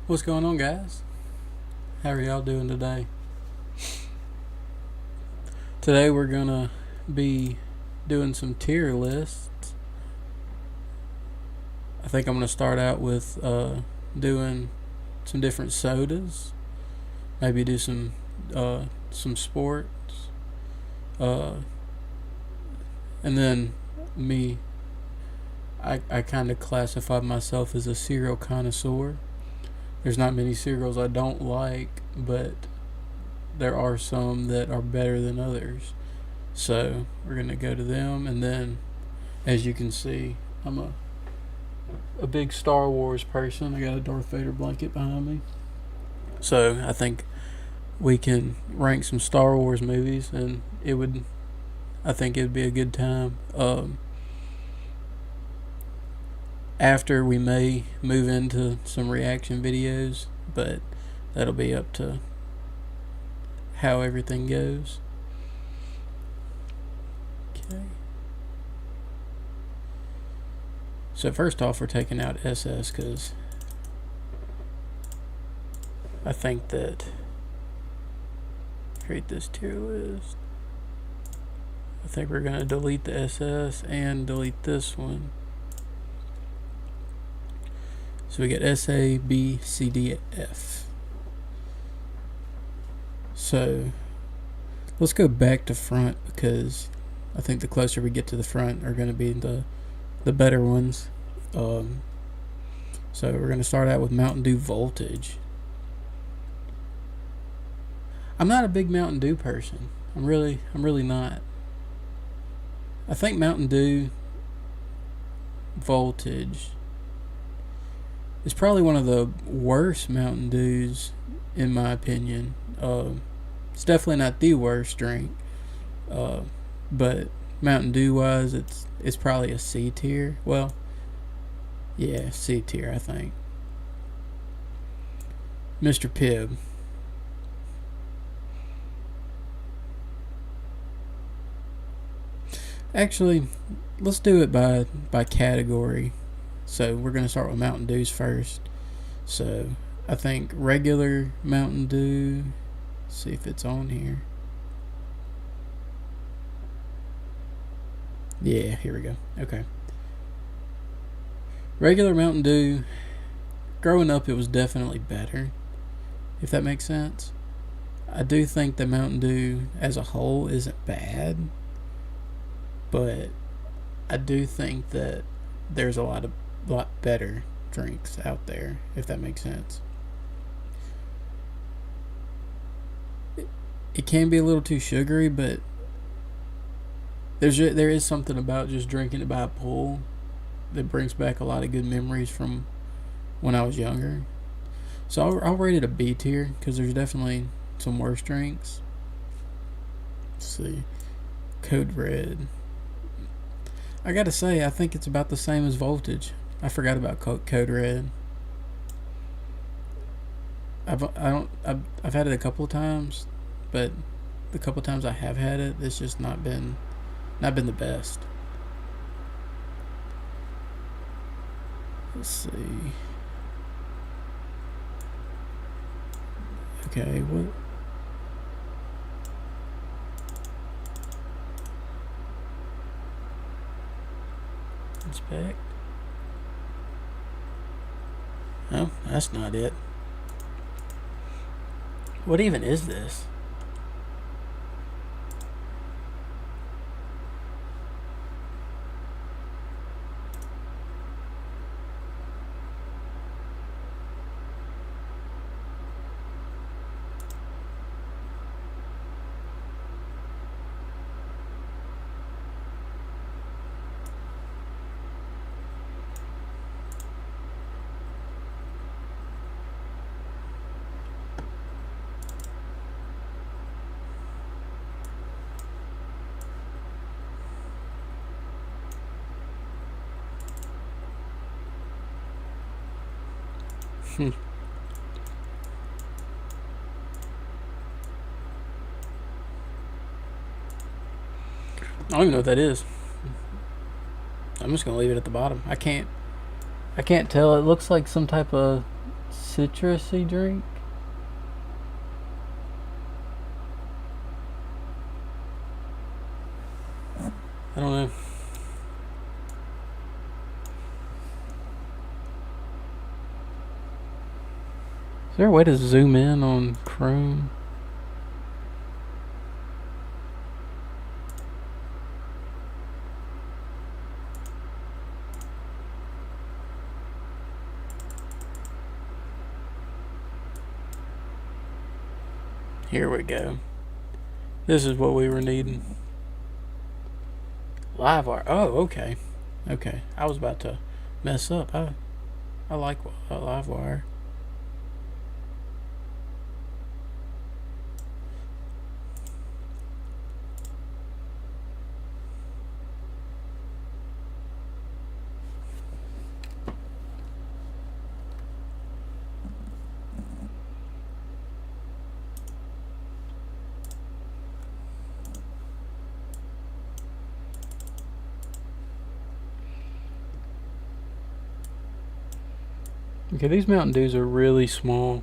What's going on, guys? How are y'all doing today? Today we're gonna be doing some tier lists. I think I'm gonna start out with doing some different sodas. Maybe do some sports, uh, and then me. I kind of classify myself as a cereal connoisseur. There's not many cereals I don't like, but there are some that are better than others. So we're gonna go to them, and then, as you can see, I'm a big Star Wars person. I got a Darth Vader blanket behind me. So I think we can rank some Star Wars movies, and I think it'd be a good time. After we may move into some reaction videos, but that'll be up to how everything goes. Okay. So first off, we're taking out SS because I think that create this tier list. I think we're gonna delete the SS and delete this one. So we get S, A, B, C, D, F. So let's go back to front because I think the closer we get to the front are going to be the better ones. So we're going to start out with Mountain Dew Voltage. I'm not a big Mountain Dew person. I'm really not. I think Mountain Dew Voltage is probably one of the worst Mountain Dews in my opinion. It's definitely not the worst drink, but Mountain Dew wise, it's probably a C tier. Well, yeah, C tier, I think. Mr. Pibb. Actually, let's do it by category. So we're gonna start with Mountain Dews first. So I think regular Mountain Dew. See if it's on here. Yeah, here we go. Okay. Regular Mountain Dew, growing up, it was definitely better, if that makes sense. I do think the Mountain Dew as a whole isn't bad, but I do think that there's a lot better drinks out there, if that makes sense. It can be a little too sugary, but there is something about just drinking it by a pool that brings back a lot of good memories from when I was younger. So I'll rate it a B tier because there's definitely some worse drinks. Let's see, Code Red. I gotta say, I think it's about the same as Voltage. I forgot about Code Red. I've had it a couple of times, but the couple times I have had it, it's just not been the best. Let's see. Okay, what? Inspect. Oh, that's not it. What even is this? I don't even know what that is. I'm just gonna leave it at the bottom. I can't tell. It looks like some type of citrusy drink. I don't know. Is there a way to zoom in on Chrome? Here we go. This is what we were needing. Livewire. Oh, okay. Okay. I was about to mess up. I like Livewire. Okay, these Mountain Dews are really small.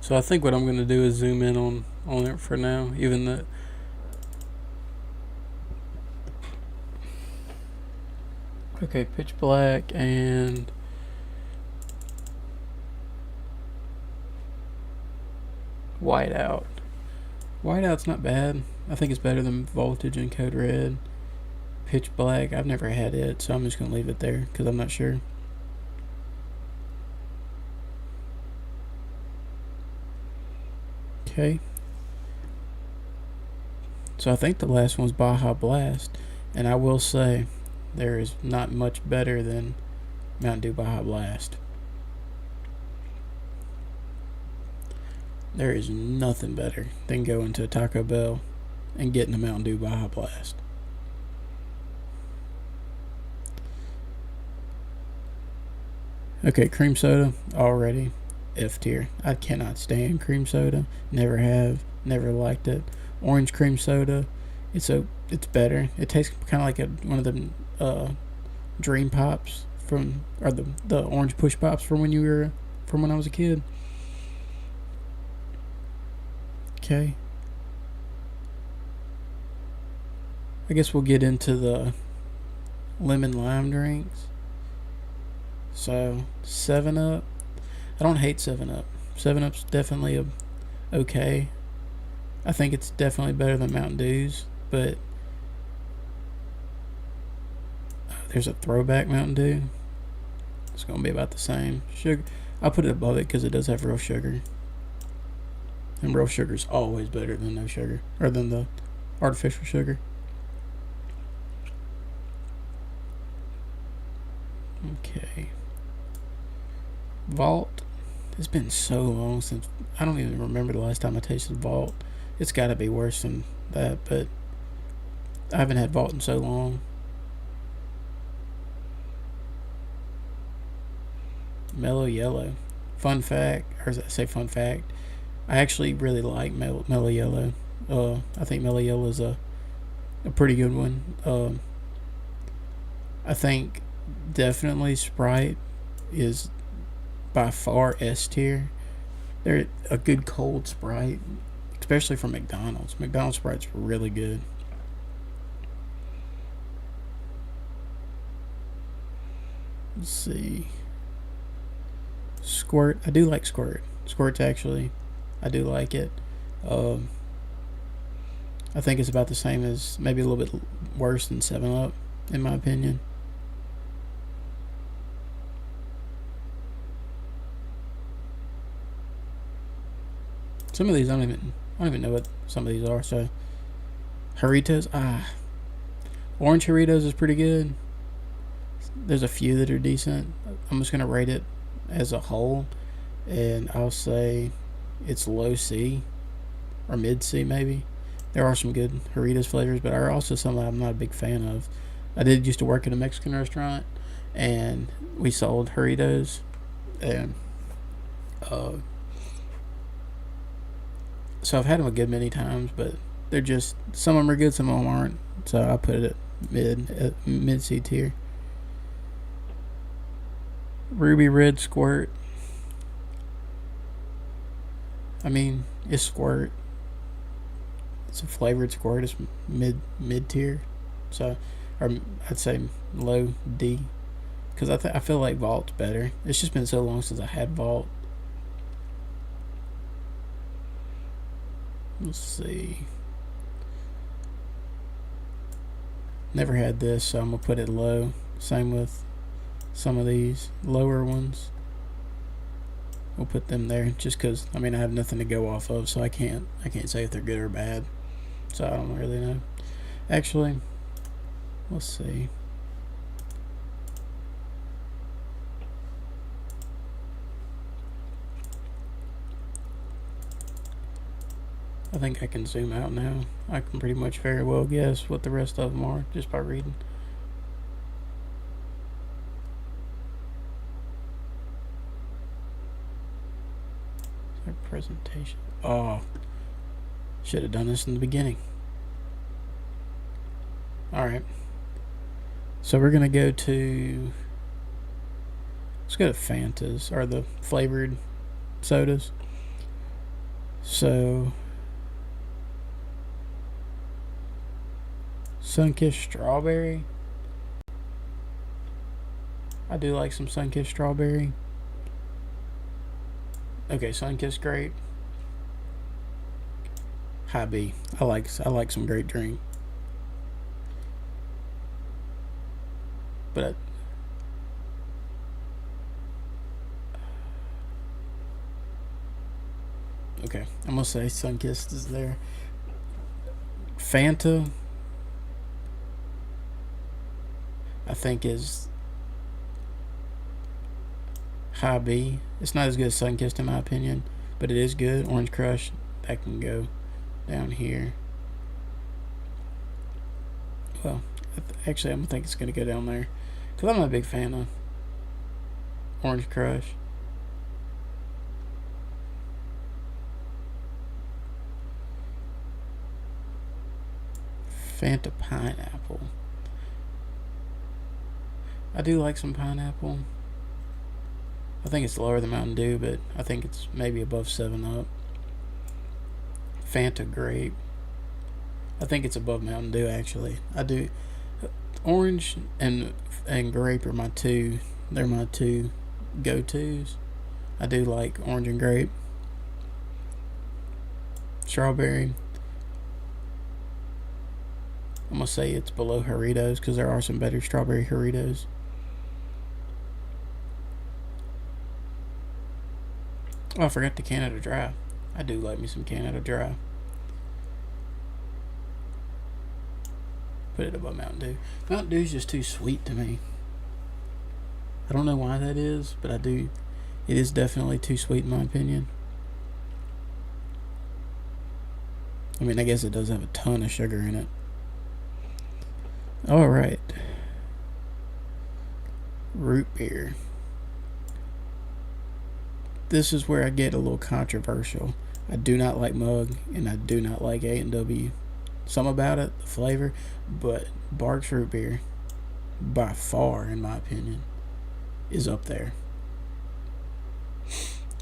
So I think what I'm going to do is zoom in on it for now, even though. Okay, pitch black and whiteout. Whiteout's not bad. I think it's better than voltage and code red. Pitch black, I've never had it, so I'm just going to leave it there because I'm not sure. Okay. So I think the last one's Baja Blast, and I will say there is not much better than Mountain Dew Baja Blast. There is nothing better than going to Taco Bell and getting a Mountain Dew Baja Blast. Okay, cream soda already F tier. I cannot stand cream soda. Never have. Never liked it. Orange cream soda. It's better. It tastes kind of like one of them Dream Pops or the orange push pops from when I was a kid. Okay. I guess we'll get into the lemon lime drinks. So 7-Up. I don't hate 7-Up. 7-Up's definitely okay. I think it's definitely better than Mountain Dews, but there's a throwback Mountain Dew. It's going to be about the same. Sugar, I'll put it above it because it does have real sugar. And real sugar is always better than no sugar, or than the artificial sugar. Okay. Vault. It's been so long since I don't even remember the last time I tasted Vault. It's got to be worse than that, but I haven't had Vault in so long. Mellow Yellow. Fun fact, or does that say fun fact? I actually really like Mellow Yellow. I think Mellow Yellow is a pretty good one. I think definitely Sprite is by far S tier. They're a good cold Sprite, especially from McDonald's. McDonald's Sprite's really good. Let's see. Squirt. I do like Squirt. Squirt's actually, I do like it. I think it's about the same as, maybe a little bit worse than 7-Up, in my opinion. Some of these I don't even know what some of these are. So Doritos, orange Doritos is pretty good. There's a few that are decent. I'm just gonna rate it as a whole, and I'll say it's low C or mid C maybe. There are some good Doritos flavors, but there are also some that I'm not a big fan of. I did used to work in a Mexican restaurant, and we sold Doritos, and so I've had them a good many times, but they're just, some of them are good, some of them aren't. So I put it at mid C tier. Ruby Red Squirt. I mean, it's squirt. It's a flavored squirt. It's mid tier, so, or I'd say low D, because I feel like Vault's better. It's just been so long since I had Vault. Let's see. Never had this, so I'm gonna put it low. Same with some of these lower ones. We'll put them there just because I have nothing to go off of, so I can't say if they're good or bad. So I don't really know. Actually, let's see. I think I can zoom out now. I can pretty much very well guess what the rest of them are just by reading. Presentation. Oh, should have done this in the beginning. Alright. So we're going to go to... Let's go to Fantas, or the flavored sodas. So... Sunkissed Strawberry. I do like some Sunkissed Strawberry. Okay, Sunkissed Grape. High B. I like some grape drink. But okay, I'm gonna say Sunkissed is there. Fanta, I think, is high B. It's not as good as Sunkissed in my opinion, but it is good. Orange Crush, that can go down here. Well, actually, I'm gonna think it's gonna go down there because I'm not a big fan of Orange Crush. Fanta Pineapple. I do like some pineapple. I think it's lower than Mountain Dew, but I think it's maybe above 7-Up. Fanta Grape. I think it's above Mountain Dew, actually. I do. Orange and grape are my two. They're my two go-tos. I do like orange and grape. Strawberry. I'm going to say it's below Doritos because there are some better strawberry Doritos. Oh, I forgot the Canada Dry. I do like me some Canada Dry. Put it above Mountain Dew. Mountain Dew's just too sweet to me. I don't know why that is, but I do. It is definitely too sweet in my opinion. I mean, I guess it does have a ton of sugar in it. Alright. Root beer. This is where I get a little controversial. I do not like Mug, and I do not like A&W. Some about it, the flavor, but Barq's root beer, by far, in my opinion, is up there.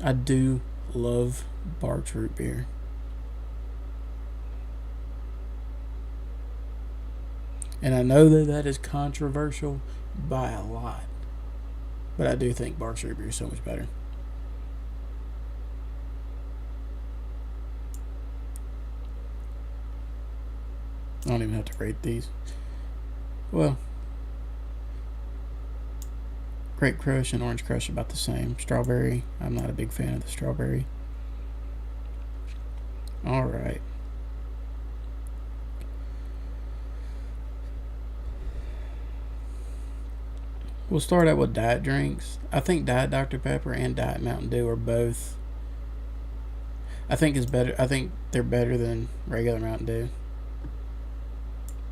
I do love Barq's root beer. And I know that is controversial by a lot, but I do think Barq's root beer is so much better. I don't even have to rate these. Well, Grape Crush and Orange Crush are about the same. Strawberry, I'm not a big fan of the strawberry. Alright. We'll start out with diet drinks. I think Diet Dr. Pepper and Diet Mountain Dew are both... I think they're better than regular Mountain Dew.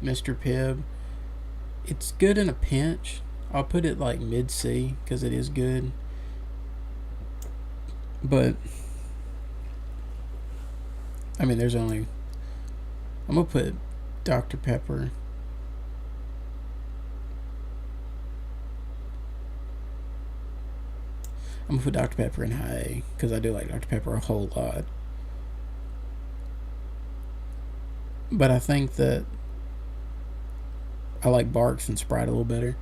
Mr. Pibb, it's good in a pinch. I'll put it like mid-C because it is good. But I mean, there's only... I'm going to put Dr. Pepper... I'm going to put Dr. Pepper in high A because I do like Dr. Pepper a whole lot. But I think that I like Barks and Sprite a little better.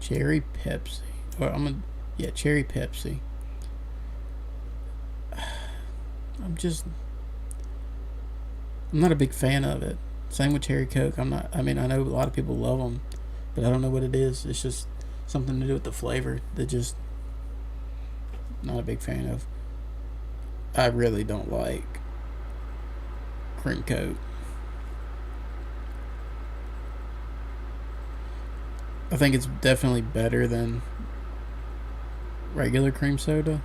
Cherry Pepsi. Cherry Pepsi. I'm not a big fan of it. Same with Cherry Coke. I know a lot of people love them, but I don't know what it is. It's just something to do with the flavor that just not a big fan of. I really don't like cream Coke. I think it's definitely better than regular cream soda.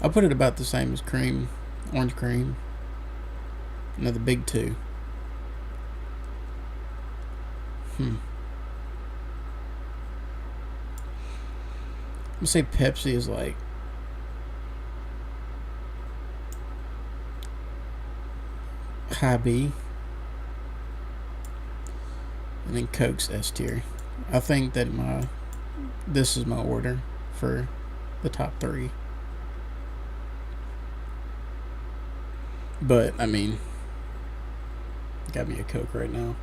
I'll put it about the same as orange cream. Another big two. I'm gonna say Pepsi is like high B, and then Coke's S tier. I think that this is my order for the top 3. But I mean, got me a Coke right now.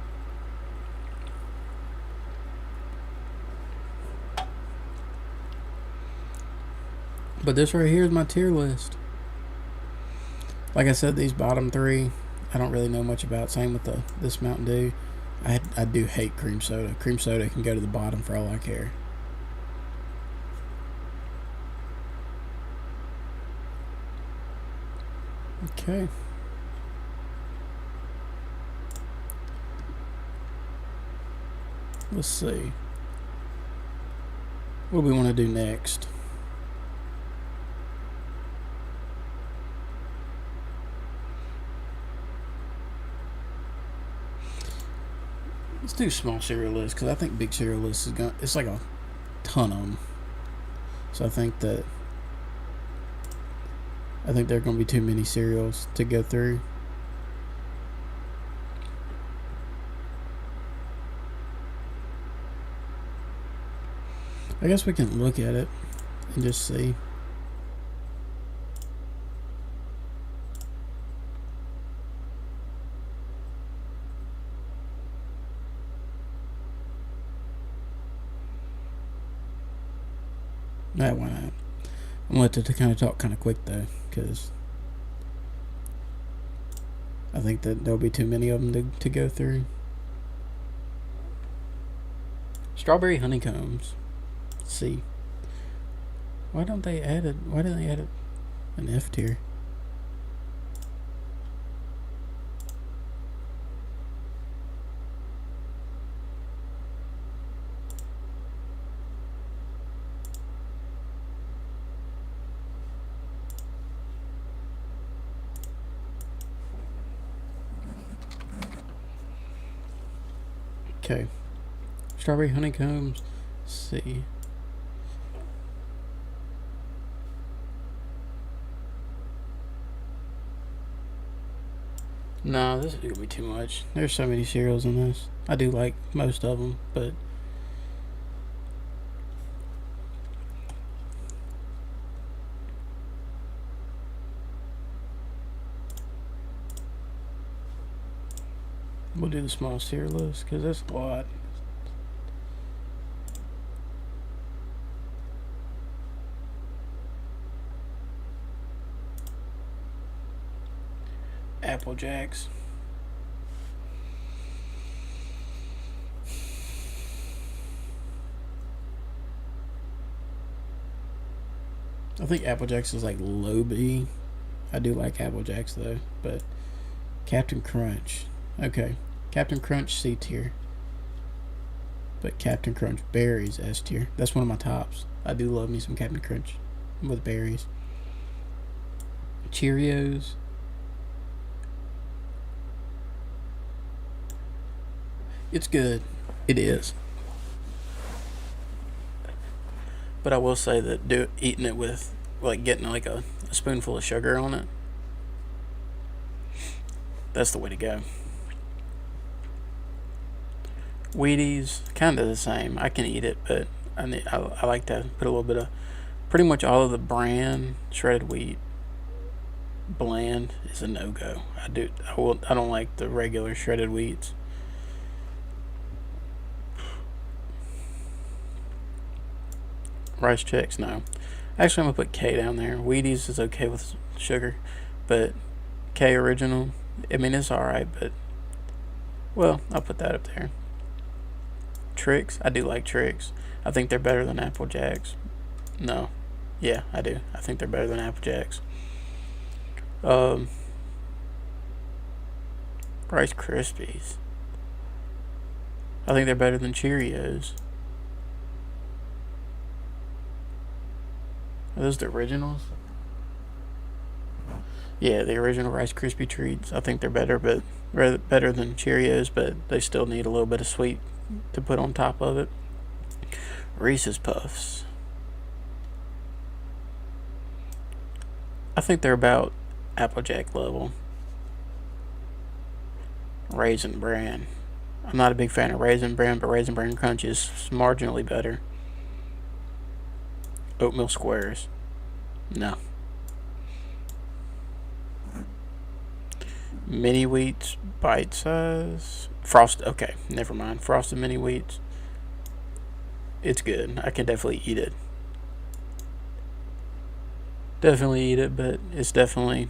But this right here is my tier list. Like I said, these bottom 3, I don't really know much about. Same with this Mountain Dew. I do hate cream soda. Cream soda can go to the bottom for all I care. Okay. Let's see. What do we want to do next? Let's do small cereal list, because I think big cereal list it's like a ton of them. So I think there are going to be too many cereals to go through. I guess we can look at it and just see. That why not? I'm gonna let it kind of talk kind of quick though, because I think that there'll be too many of them to go through. Strawberry honeycombs. Let's see. Why didn't they add an F tier? Okay. Strawberry honeycombs. Let's see. No, this is gonna be too much. There's so many cereals in this. I do like most of them, but we'll do the small cereal list because that's a lot. Apple Jacks. I think Apple Jacks is like low B. I do like Apple Jacks though, but Captain Crunch. Okay. Captain Crunch C tier. But Captain Crunch Berries S tier. That's one of my tops. I do love me some Captain Crunch with berries. Cheerios. It's good. It is. But I will say that eating it with, like, getting like a spoonful of sugar on it, that's the way to go. Wheaties, kind of the same. I can eat it, but I like to put a little bit of, pretty much all of the bran shredded wheat bland is a no-go. I don't like the regular shredded wheats. Rice Chex, no. Actually, I'm gonna put K down there. Wheaties is okay with sugar, but K Original, I mean, it's alright, but, well, I'll put that up there. Tricks, I do like Tricks. I think they're better than Apple Jacks. No. Yeah, I do. I think they're better than Apple Jacks. Rice Krispies. I think they're better than Cheerios. Are those the originals? Yeah, the original Rice Krispie treats. I think they're better, but better than Cheerios, but they still need a little bit of sweet to put on top of it. Reese's Puffs. I think they're about Applejack level. Raisin Bran. I'm not a big fan of Raisin Bran, but Raisin Bran Crunch is marginally better. Oatmeal Squares. No. Mini Wheats, bite size. Okay, never mind. Frosted Mini Wheats. It's good. I can definitely eat it. Definitely eat it, but it's definitely,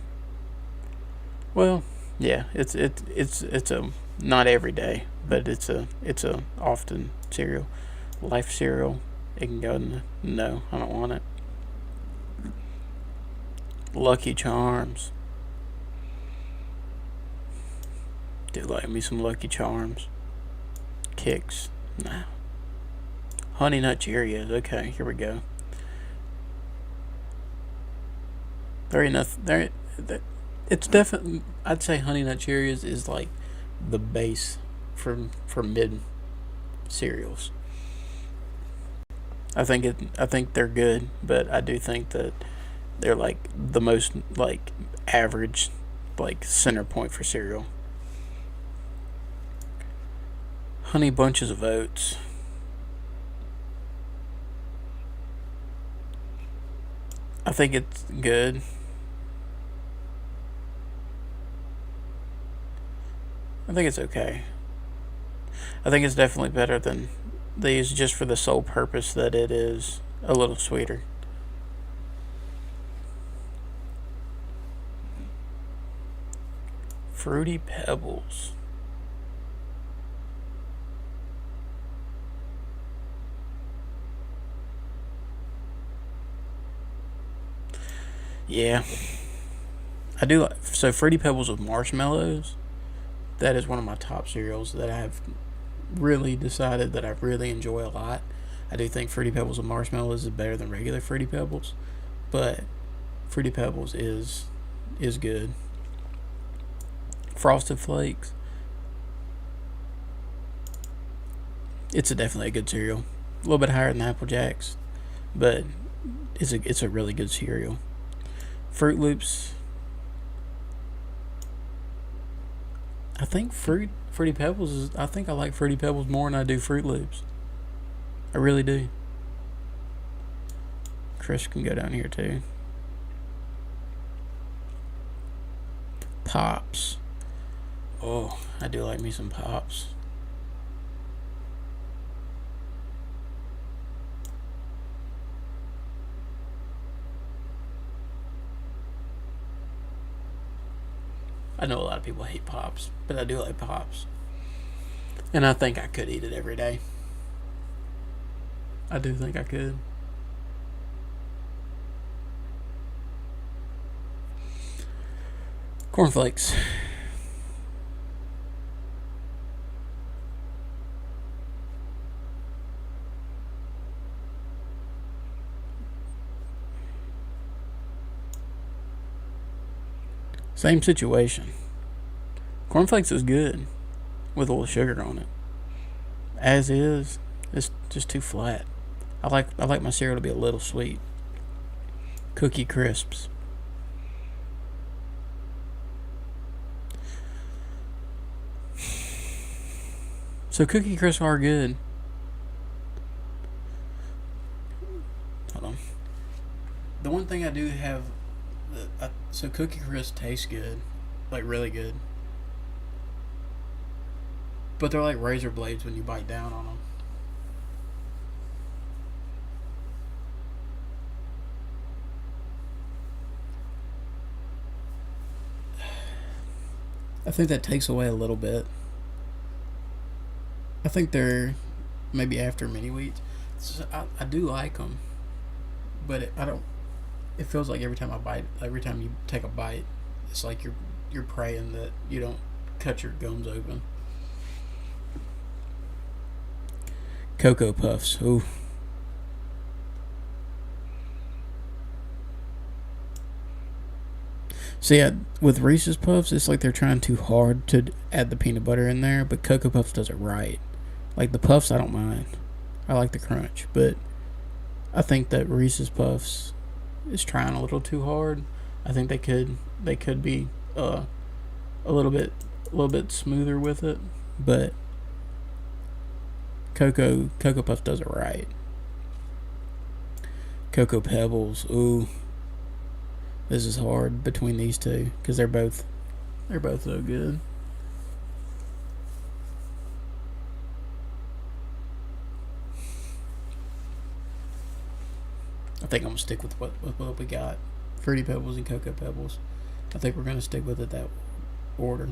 well, yeah. It's a not every day, but it's a often cereal. Life cereal. It can go in the, no, I don't want it. Lucky Charms. Do like me some Lucky Charms. Kicks. Nah. Honey Nut Cheerios. Okay, here we go. There ain't nothing. It's definitely. I'd say Honey Nut Cheerios is like the base for mid cereals. I think they're good, but I do think that they're like the most like average, like center point for cereal. Honey Bunches of Oats. I think it's good. I think it's okay. I think it's definitely better than these, just for the sole purpose that it is a little sweeter. Fruity Pebbles. Yeah. I do like, so Fruity Pebbles with marshmallows. That is one of my top cereals that I have really decided that I really enjoy a lot. I do think Fruity Pebbles with marshmallows is better than regular Fruity Pebbles, but Fruity Pebbles is good. Frosted Flakes. It's definitely a good cereal. A little bit higher than Apple Jacks, but it's a really good cereal. Fruit Loops. I think Fruity Pebbles is. I think I like Fruity Pebbles more than I do Fruit Loops. I really do. Chris can go down here too. Pops. Oh, I do like me some Pops. I know a lot of people hate Pops, but I do like Pops. And I think I could eat it every day. I do think I could. Cornflakes. Same situation. Cornflakes is good with a little sugar on it. As is, it's just too flat. I like my cereal to be a little sweet. Cookie Crisps. So Cookie Crisps are good. Hold on. The one thing I do have So Cookie Crisp tastes good, like really good, but they're like razor blades when you bite down on them. I think that takes away a little bit. I think they're maybe after mini wheats. So I do like them, but I don't. It feels like every time you take a bite, it's like you're praying that you don't cut your gums open. Cocoa Puffs. Ooh. So yeah, with Reese's Puffs, it's like they're trying too hard to add the peanut butter in there, but Cocoa Puffs does it right. Like the Puffs, I don't mind. I like the crunch, but I think that Reese's Puffs is trying a little too hard. I think they could be a little bit smoother with it, but Cocoa Puff does it right. Cocoa Pebbles, ooh, this is hard between these two because they're both so good. I think I'm gonna stick with what we got, Fruity Pebbles and Cocoa Pebbles. I think we're gonna stick with it that order.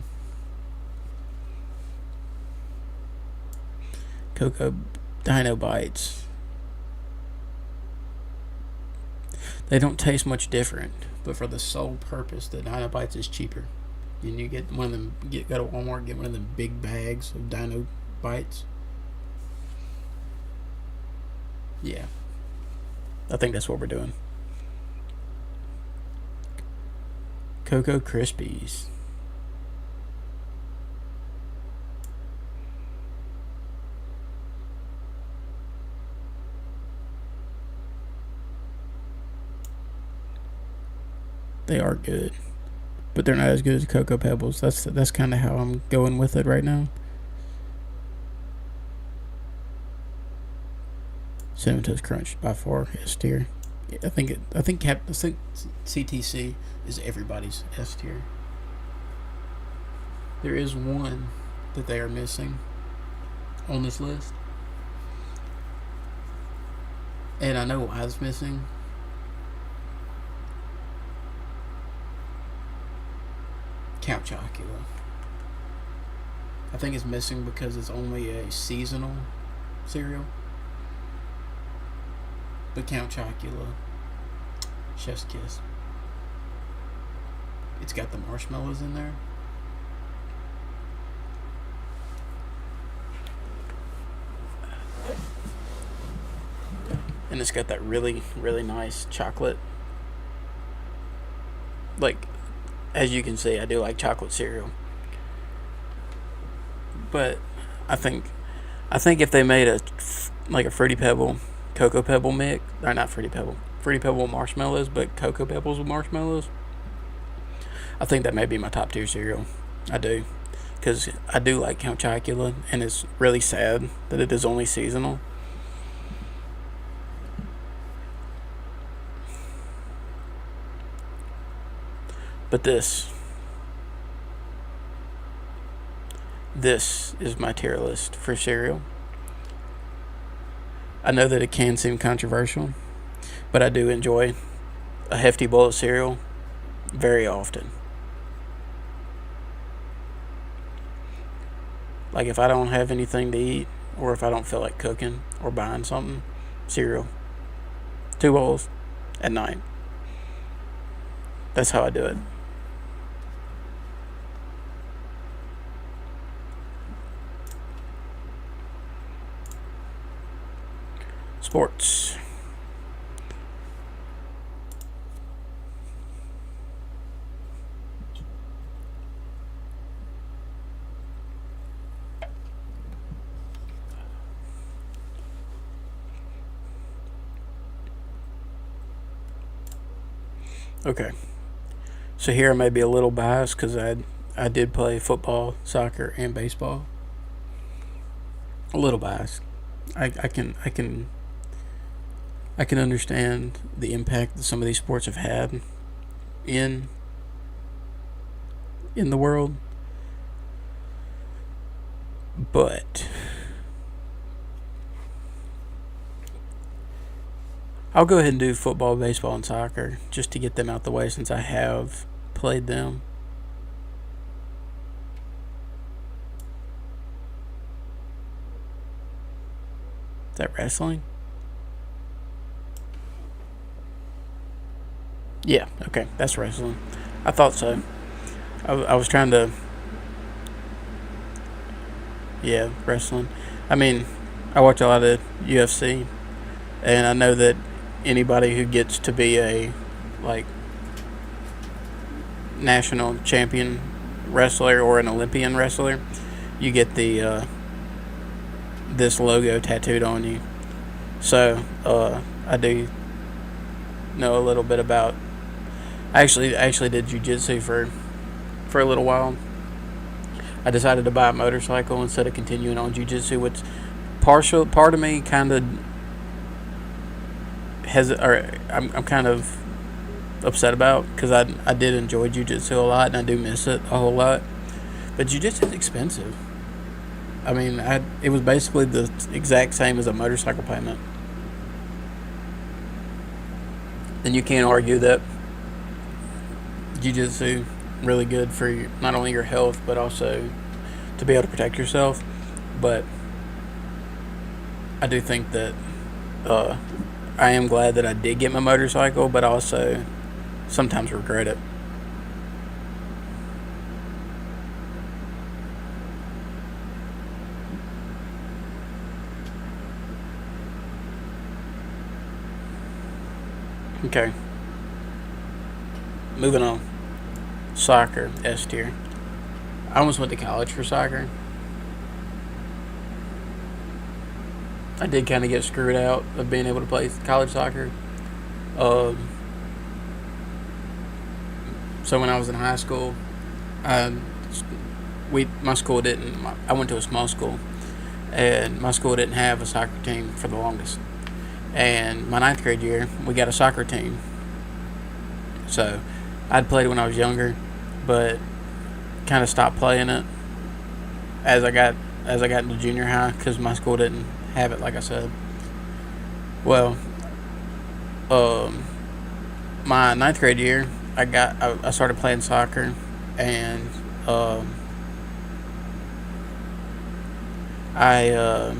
Cocoa Dino Bites. They don't taste much different, but for the sole purpose that Dino Bites is cheaper. And you get one of them, go to Walmart, get one of them big bags of Dino Bites. Yeah, I think that's what we're doing. Cocoa Krispies. They are good, but they're not as good as Cocoa Pebbles. That's kind of how I'm going with it right now. Cinnamon Toast Crunch by far S tier. I think CTC is everybody's S tier. There is one that they are missing on this list, and I know why it's missing. Count Chocula. I think it's missing because it's only a seasonal cereal. But Count Chocula, Chef's Kiss. It's got the marshmallows in there. And it's got that really, really nice chocolate. Like, as you can see, I do like chocolate cereal. But I think I think if they made a Fruity Pebble, Cocoa Pebble mix, or not Fruity Pebble with marshmallows, but Cocoa Pebbles with marshmallows, I think that may be my top tier cereal. I do, because I do like Count Chocula, and it's really sad that it is only seasonal. But this is my tier list for cereal. I know that it can seem controversial, but I do enjoy a hefty bowl of cereal very often. Like if I don't have anything to eat, or if I don't feel like cooking or buying something, cereal. 2 bowls at night. That's how I do it. Sports. Okay. So here I may be a little biased because I did play football, soccer, and baseball. A little biased. I can understand the impact that some of these sports have had in the world. But I'll go ahead and do football, baseball, and soccer just to get them out the way since I have played them. Is that wrestling? Yeah, okay, that's wrestling. I thought so. I was trying to. Yeah, wrestling. I mean, I watch a lot of UFC, and I know that anybody who gets to be a like national champion wrestler or an Olympian wrestler, you get the this logo tattooed on you. So I do know a little bit about. I actually did jujitsu for a little while. I decided to buy a motorcycle instead of continuing on jujitsu, which part of me kind of I'm kind of upset about because I did enjoy jujitsu a lot and I do miss it a whole lot. But jujitsu is expensive. I mean, it was basically the exact same as a motorcycle payment. And you can't argue that jiu-jitsu really good for not only your health but also to be able to protect yourself. But I do think that I am glad that I did get my motorcycle, but also sometimes regret it. Okay, moving on. Soccer, S tier. I almost went to college for soccer. I did kind of get screwed out of being able to play college soccer. Um, so when I was in high school, I, my school didn't. I went to a small school, and my school didn't have a soccer team for the longest. And my ninth grade year, we got a soccer team. So I'd played when I was younger, but kind of stopped playing it as I got into junior high because my school didn't have it. Like I said, well, um, my ninth grade year, I started playing soccer, and I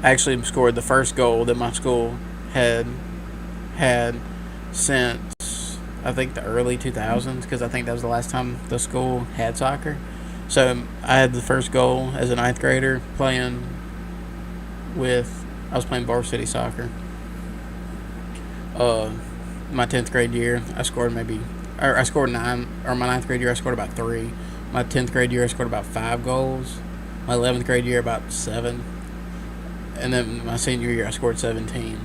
actually scored the first goal that my school had had since I think the early 2000s because I think that was the last time the school had soccer. So I had the first goal as a ninth grader playing with I was playing varsity soccer. Uh, my 10th grade year I scored I scored nine, or my ninth grade year I scored about three. My 10th grade year I scored about five goals. My 11th grade year about seven, and then my senior year I scored 17.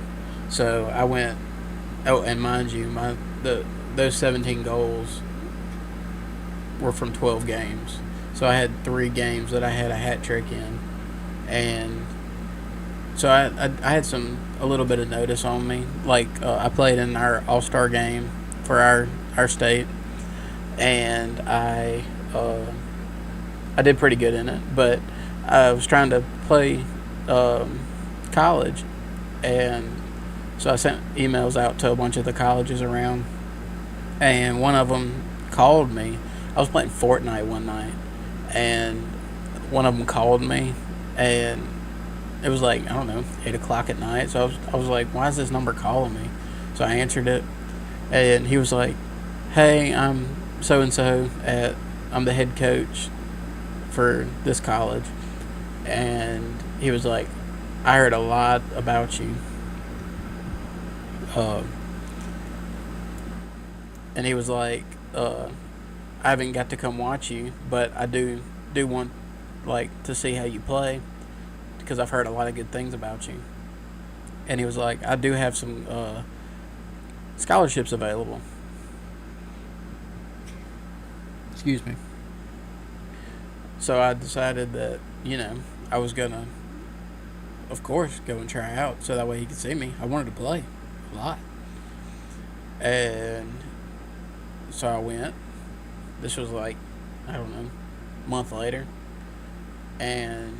So I went. Oh, and mind you, those 17 goals were from 12 games. So I had 3 games that I had a hat trick in, and so I had a little bit of notice on me. Like I played in our All-Star game for our state, and I did pretty good in it. But I was trying to play college, and so I sent emails out to a bunch of the colleges around, and one of them called me. I was playing Fortnite one night, and one of them called me, and it was like, I don't know, 8 o'clock at night. So I was like, why is this number calling me? So I answered it, and he was like, hey, I'm so and so I'm the head coach for this college, and he was like, I heard a lot about you. Uh, and he was like, I haven't got to come watch you, but I do want like to see how you play because I've heard a lot of good things about you. And he was like, I do have some scholarships available. Excuse me. So I decided that I was gonna, of course, go and try out so that way he could see me. I wanted to play a lot, and So I went. This was like, I don't know, a month later, and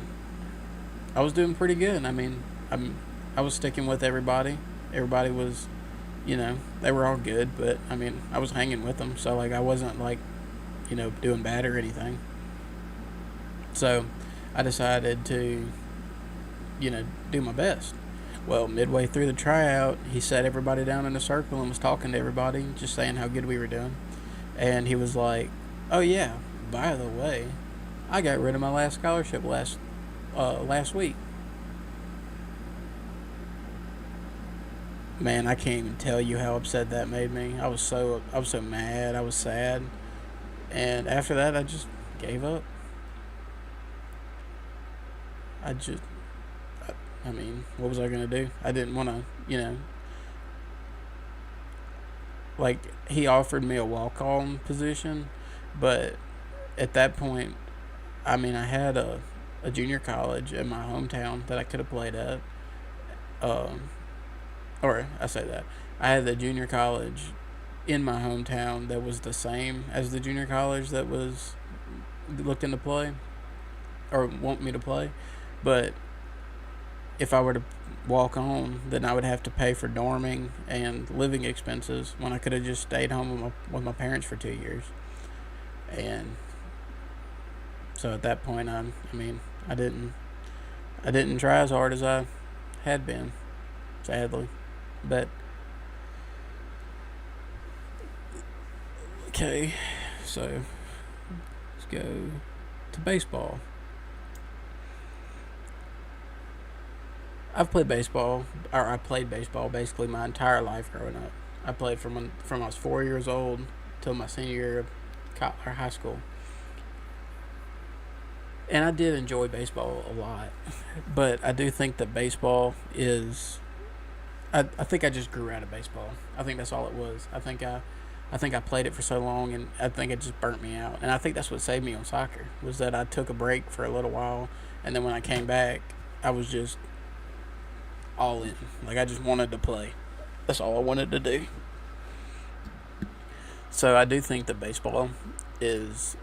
I was doing pretty good. I mean, I was sticking with everybody. Everybody was, they were all good, but I mean, I was hanging with them, so like I wasn't like, doing bad or anything. So I decided to, do my best. Well, midway through the tryout, he sat everybody down in a circle and was talking to everybody, just saying how good we were doing. And he was like, "Oh yeah, by the way, I got rid of my last scholarship last week." Man, I can't even tell you how upset that made me. I was so mad. I was sad, and after that, I just gave up. I just, I mean, what was I gonna do? I didn't want to, like he offered me a walk on position, but at that point, I mean, I had a junior college in my hometown that I could have played at. Um, or I say that I had the junior college in my hometown that was the same as the junior college that was looking to play or want me to play, but if I were to walk on, then I would have to pay for dorming and living expenses when I could have just stayed home with my parents for 2 years. And so at that point, I mean, I didn't try as hard as I had been, sadly. But okay, so let's go to baseball. I played baseball basically my entire life growing up. I played from I was 4 years old till my senior year of high school, and I did enjoy baseball a lot. But I do think that baseball is. I think I just grew out of baseball. I think that's all it was. I think I played it for so long, and I think it just burnt me out. And I think that's what saved me on soccer was that I took a break for a little while, and then when I came back, I was just all in. Like I just wanted to play. That's all I wanted to do. So I do think that baseball is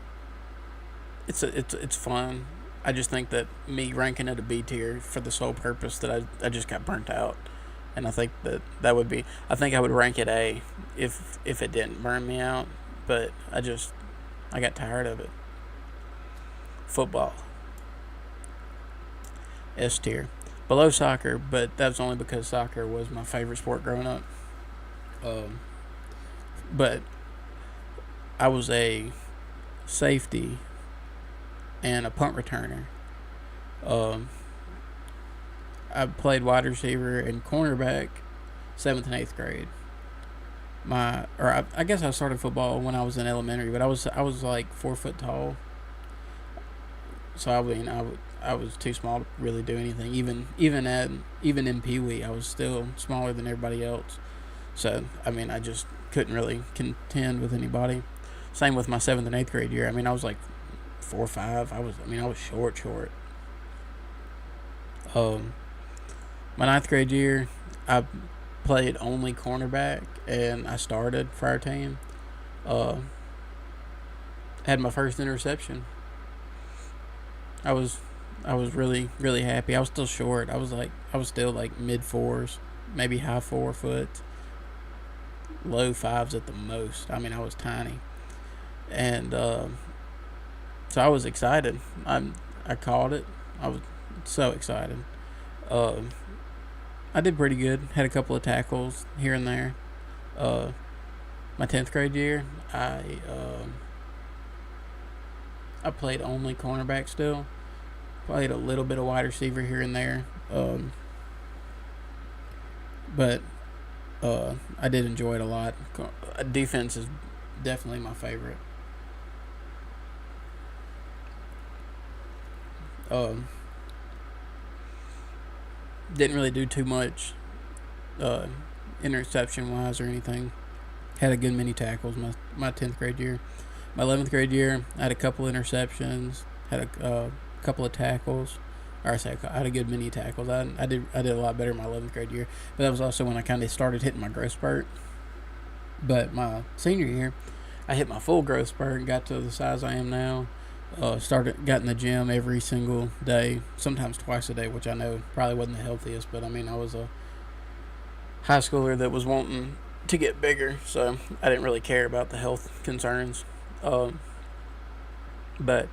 it's fun. I just think that me ranking it a B tier for the sole purpose that I just got burnt out, and I think that would be I think I would rank it A if it didn't burn me out, but I got tired of it. Football S tier, below soccer, but that was only because soccer was my favorite sport growing up. Um, but I was a safety and a punt returner. Um, I played wide receiver and cornerback, seventh and eighth grade. I guess I started football when I was in elementary, but I was like 4 foot tall, so I mean I was too small to really do anything. Even in Pee Wee, I was still smaller than everybody else. So I mean I just couldn't really contend with anybody. Same with my seventh and eighth grade year. I mean I was like 4'5". I was short. Um, my ninth grade year, I played only cornerback, and I started for our team. Uh, had my first interception. I was I was really happy. I was still short. I was still like mid fours, maybe high 4 foot, low fives at the most. I mean, I was tiny, and so I was excited. I caught it. I was so excited. Um, I did pretty good. Had a couple of tackles here and there. Uh, my 10th grade year, I played only cornerback still. Played a little bit of wide receiver here and there. But I did enjoy it a lot. Defense is definitely my favorite. Um, didn't really do too much uh, interception wise or anything. Had a good many tackles my 10th grade year. My 11th grade year, I had a couple interceptions. Had a couple of tackles. Or I had a good many tackles. I did a lot better in my 11th grade year. But that was also when I kind of started hitting my growth spurt. But my senior year, I hit my full growth spurt and got to the size I am now. Got in the gym every single day, sometimes twice a day, which I know probably wasn't the healthiest, but I mean, I was a high schooler that was wanting to get bigger, so I didn't really care about the health concerns. Um, but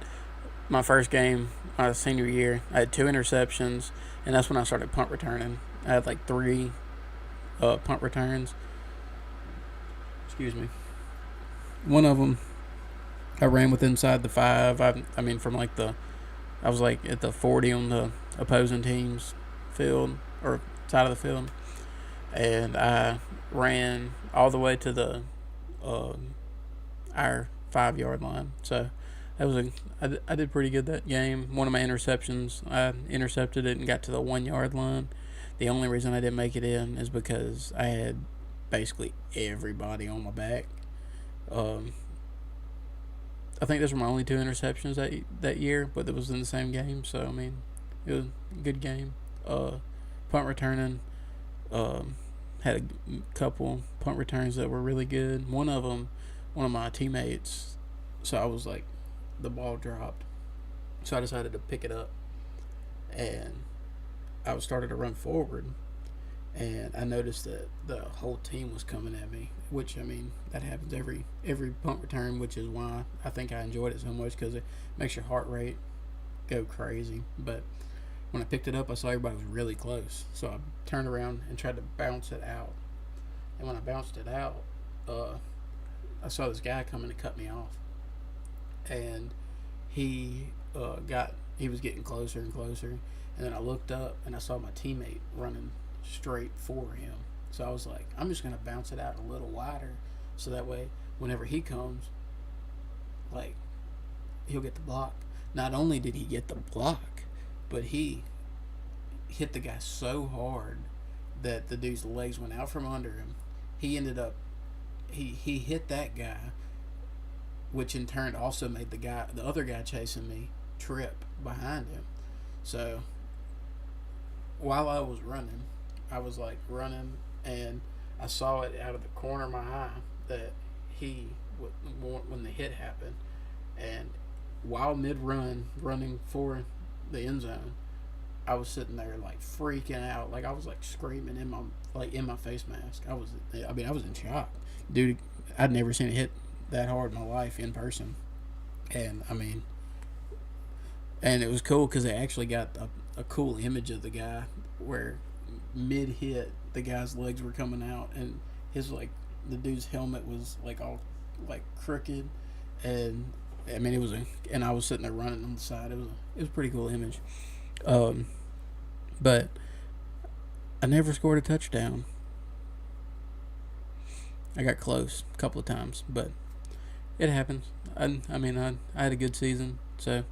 my first game, my senior year, I had 2 interceptions, and that's when I started punt returning. I had like three punt returns. Excuse me. One of them, I ran with inside the 5. I mean, from like I was like at the 40 on the opposing team's field or side of the field, and I ran all the way to the uh, our 5 yard line. So that was I did pretty good that game. One of my interceptions, I intercepted it and got to the 1 yard line. The only reason I didn't make it in is because I had basically everybody on my back. Um, I think those were my only 2 interceptions that year, but it was in the same game. So I mean, it was a good game. Punt returning, um, had a couple punt returns that were really good. One of them, one of my teammates. So I was like, the ball dropped, so I decided to pick it up, and I was started to run forward, and I noticed that the whole team was coming at me. Which I mean, that happens every punt return, which is why I think I enjoyed it so much because it makes your heart rate go crazy. But when I picked it up, I saw everybody was really close, so I turned around and tried to bounce it out. And when I bounced it out, uh, I saw this guy coming to cut me off, and he he was getting closer and closer, and then I looked up and I saw my teammate running straight for him. So I was like, I'm just gonna bounce it out a little wider, so that way whenever he comes, like he'll get the block. Not only did he get the block, but he hit the guy so hard that the dude's legs went out from under him. He ended up he hit that guy, which in turn also made the other guy chasing me, trip behind him. So while I was running, I was like running, and I saw it out of the corner of my eye that he when the hit happened, and while mid run running for the end zone, I was sitting there like freaking out, like I was like screaming in my face mask. I was in shock, dude. I'd never seen it hit that hard in my life in person, and I mean, and it was cool because they actually got a cool image of the guy where mid hit the guy's legs were coming out, and his like the dude's helmet was like all like crooked, and I mean and I was sitting there running on the side. It was a pretty cool image. Um, but I never scored a touchdown. I got close a couple of times, but it happens. I had a good season, so.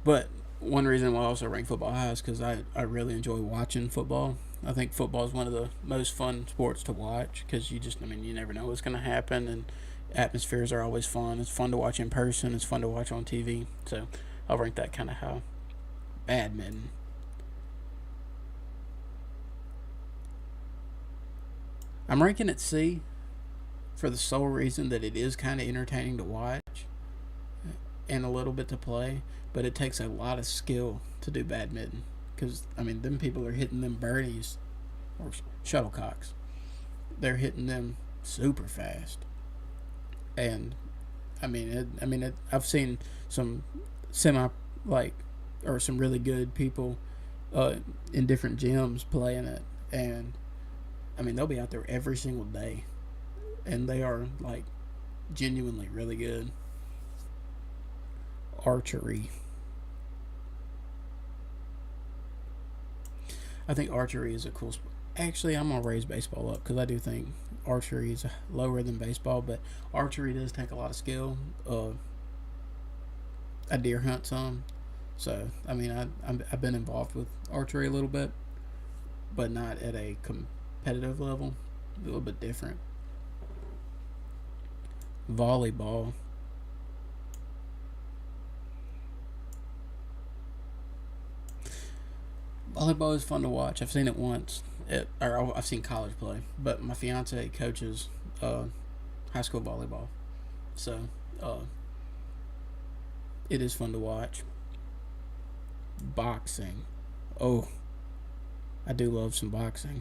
But one reason why I also rank football high is because I really enjoy watching football. I think football is one of the most fun sports to watch because you never know what's going to happen, and atmospheres are always fun. It's fun to watch in person. It's fun to watch on TV. So I'll rank that kind of high. Badminton. I'm ranking it C for the sole reason that it is kind of entertaining to watch and a little bit to play, but it takes a lot of skill to do badminton because I mean them people are hitting them birdies or shuttlecocks. They're hitting them super fast, and I've seen some semi like or some really good people in different gyms playing it, and I mean they'll be out there every single day, and they are like genuinely really good. Archery. I think archery is a cool sport. Actually, I'm gonna raise baseball up because I do think archery is lower than baseball, but archery does take a lot of skill. I deer hunt some, so I mean I've been involved with archery a little bit, but not at a competitive level. A little bit different. Volleyball. Volleyball is fun to watch. I've seen it once, or I've seen college play, but my fiance coaches high school volleyball, So uh, it is fun to watch. Boxing. Oh, I do love some boxing.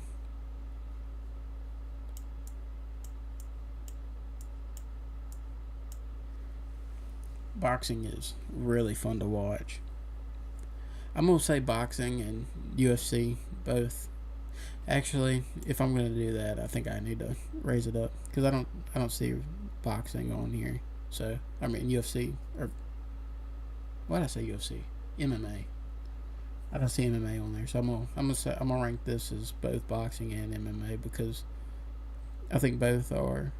Boxing is really fun to watch. I'm gonna say boxing and UFC both. Actually, if I'm gonna do that, I think I need to raise it up because I don't see boxing on here. So I mean UFC or why did I say UFC? MMA. I don't see MMA on there, so I'm gonna rank this as both boxing and MMA because I think both are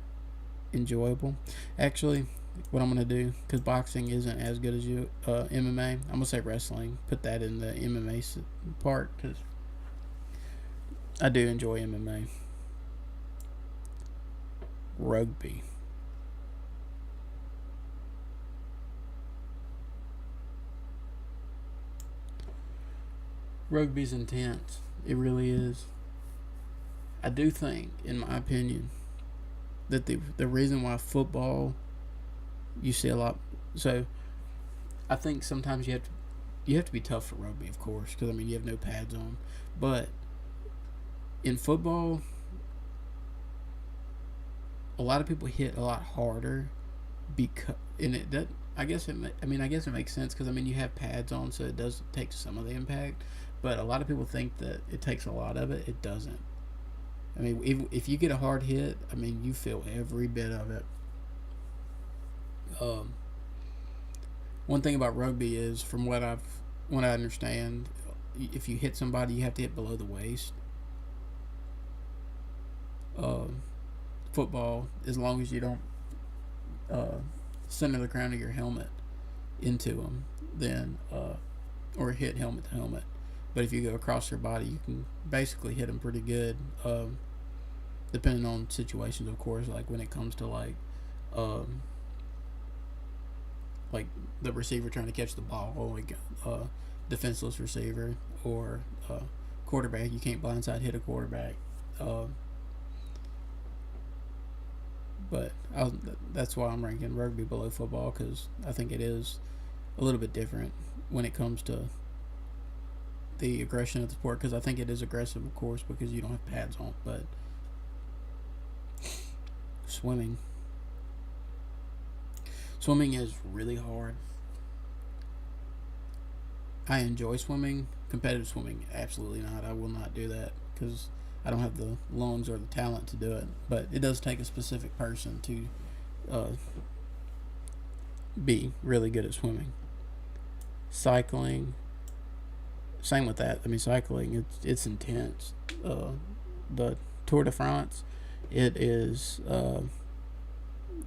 enjoyable. Actually, what I'm gonna do because boxing isn't as good as MMA. I'm gonna say wrestling. Put that in the MMA part because I do enjoy MMA. Rugby. Rugby's intense. It really is. I do think, in my opinion, that the reason why football you see a lot. So I think sometimes you have to be tough for rugby, of course, because I mean you have no pads on. But in football, a lot of people hit a lot harder because and it that I guess it makes sense because I mean you have pads on, so it does take some of the impact. But a lot of people think that it takes a lot of it. It doesn't. I mean, if you get a hard hit, I mean you feel every bit of it. Um, One thing about rugby is, from what I understand, if you hit somebody, you have to hit below the waist. Um, Football, as long as you don't uh, center the crown of your helmet into them, then or hit helmet to helmet. But if you go across their body, you can basically hit them pretty good, depending on situations, of course. Like when it comes to um, like the receiver trying to catch the ball, like defenseless receiver or quarterback. You can't blindside hit a quarterback. Uh, but that's why I'm ranking rugby below football because I think it is a little bit different when it comes to the aggression of the sport. Because I think it is aggressive, of course, because you don't have pads on. But swimming, swimming is really hard. I enjoy swimming. Competitive swimming, absolutely not. I will not do that because I don't have the lungs or the talent to do it. But it does take a specific person to uh, be really good at swimming. Cycling, same with that. I mean, cycling, it's intense. The Tour de France, it is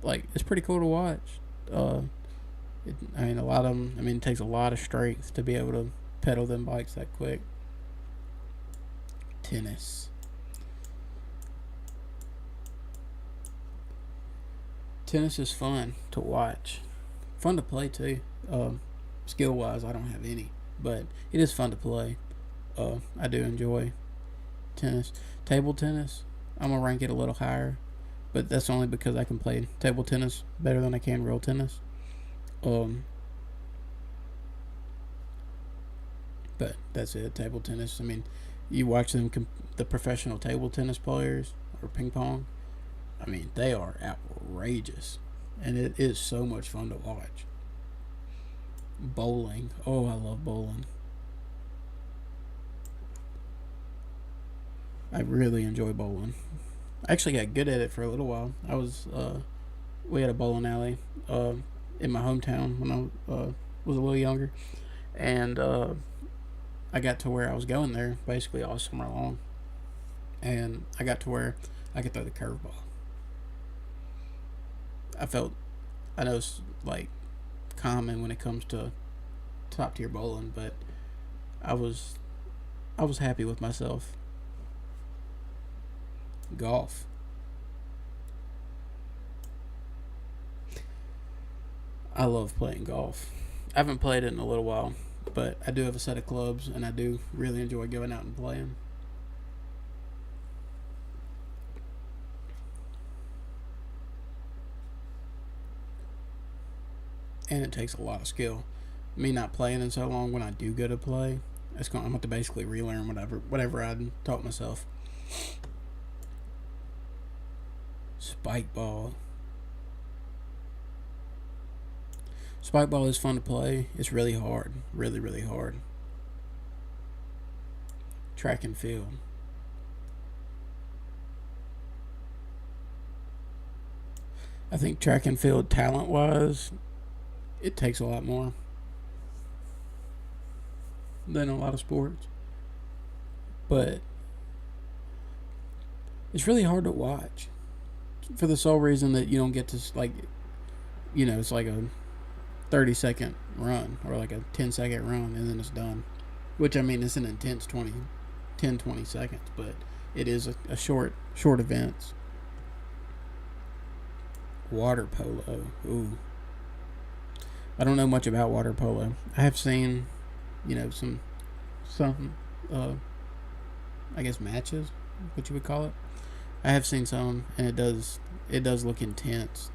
like it's pretty cool to watch. Uh, I mean, a lot of them. I mean, it takes a lot of strength to be able to pedal them bikes that quick. Tennis. Tennis is fun to watch. Fun to play too. Skill wise, I don't have any, but it is fun to play. I do enjoy tennis. Table tennis, I'm gonna rank it a little higher, but that's only because I can play table tennis better than I can real tennis. Um, but that's it. Table tennis. I mean, you watch the professional table tennis players or ping pong. I mean, they are outrageous, and it is so much fun to watch. Bowling. Oh, I love bowling. I really enjoy bowling. I actually got good at it for a little while. We had a bowling alley in my hometown when I was a little younger, and I got to where I was going there basically all summer long, and I got to where I could throw the curveball. I felt, I know it's like common when it comes to top tier bowling, but I was I was happy with myself. Golf. I love playing golf. I haven't played it in a little while, but I do have a set of clubs, and I do really enjoy going out and playing. and it takes a lot of skill. Me not playing in so long, when I do go to play, I'm going to have to basically relearn whatever I taught myself. Spike ball. Spike ball is fun to play. It's really hard. Really, really hard. Track and field. I think track and field, talent wise, it takes a lot more than a lot of sports. But it's really hard to watch for the sole reason that you don't get to, like, it's like a 30-second run or like a 10-second run and then it's done. Which, I mean, it's an intense 20 seconds, but it is a short events. Water polo. Ooh. I don't know much about water polo. I have seen, some I guess matches, what you would call it. I have seen some, and it does look intense,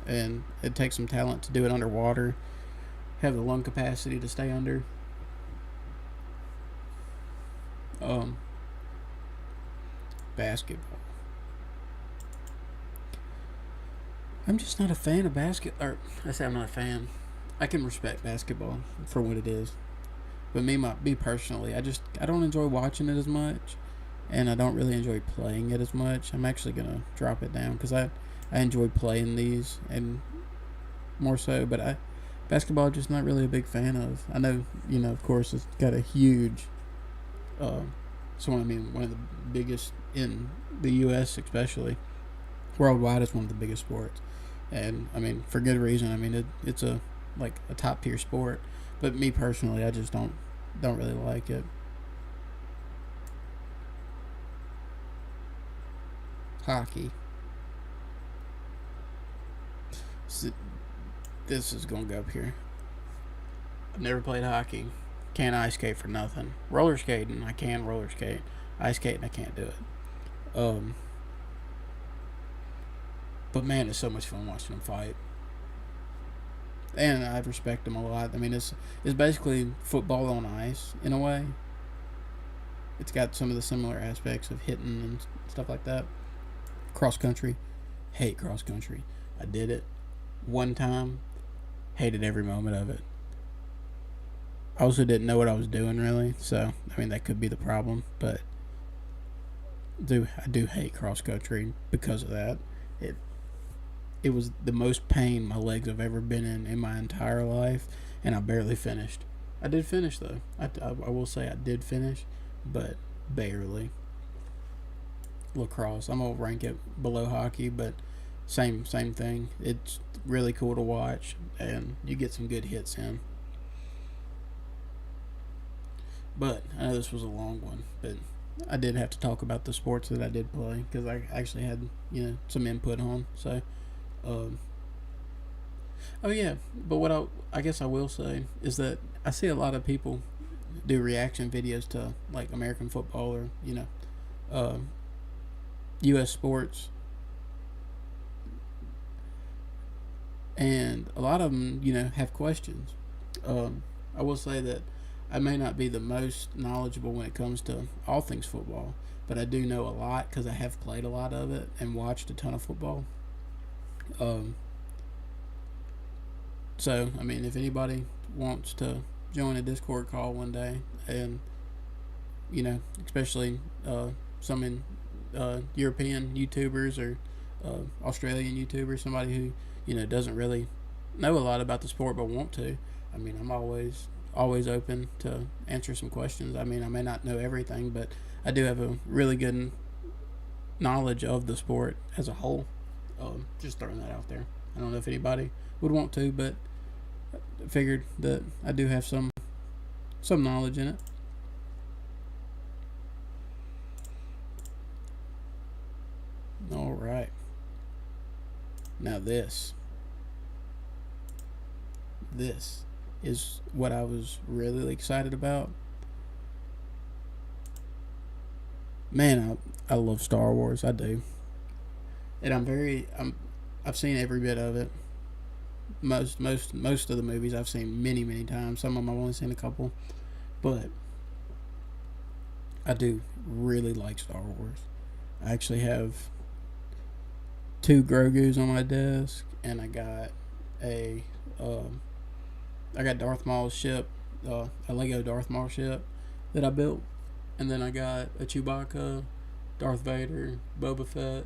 and it takes some talent to do it underwater. Have the lung capacity to stay under. Basketball. I'm just not a fan of basketball. Or I say I'm not a fan. I can respect basketball for what it is, but me personally, I don't enjoy watching it as much, and I don't really enjoy playing it as much. I'm actually gonna drop it down because I enjoy playing these and more so, but basketball I'm just not really a big fan of. I know, of course, it's got a huge, one of the biggest in the U.S. especially. Worldwide, it's one of the biggest sports, and I mean for good reason. I mean it's a top tier sport, but me personally, I just don't really like it. Hockey. So, this is gonna go up here. I've never played hockey. Can't ice skate for nothing. Roller skating, I can roller skate. Ice skating, I can't do it. But man, it's so much fun watching them fight, and I respect them a lot. I mean, it's basically football on ice in a way. It's got some of the similar aspects of hitting and stuff like that. Cross country, hate cross country. I did it one time, hated every moment of it. I also didn't know what I was doing really, so I mean that could be the problem. But I do hate cross country because of that. It was the most pain my legs have ever been in my entire life, and I barely finished. I did finish though. I will say I did finish, but barely. Lacrosse, I'm gonna rank it below hockey, but same thing. It's really cool to watch, and you get some good hits in. But I know this was a long one, but I did have to talk about the sports that I did play because I actually had some input on. So, oh yeah. But what I guess I will say is that I see a lot of people do reaction videos to like American football or U.S. sports, and a lot of them have questions. I will say that I may not be the most knowledgeable when it comes to all things football, but I do know a lot because I have played a lot of it and watched a ton of football. So, I mean, if anybody wants to join a Discord call one day, and especially some in European YouTubers or Australian YouTubers, somebody who doesn't really know a lot about the sport but want to. I mean, I'm always open to answer some questions. I mean, I may not know everything, but I do have a really good knowledge of the sport as a whole. Just throwing that out there. I don't know if anybody would want to, but I figured that I do have some knowledge in it. All right. Now this is what I was really excited about. Man, I love Star Wars. I do, and I've seen every bit of it. Most of the movies I've seen many times. Some of them I've only seen a couple, but I do really like Star Wars. I actually have two Grogu's on my desk, and a um, I got Darth Maul's ship, a Lego Darth Maul ship that I built, and then I got a Chewbacca, Darth Vader, Boba Fett,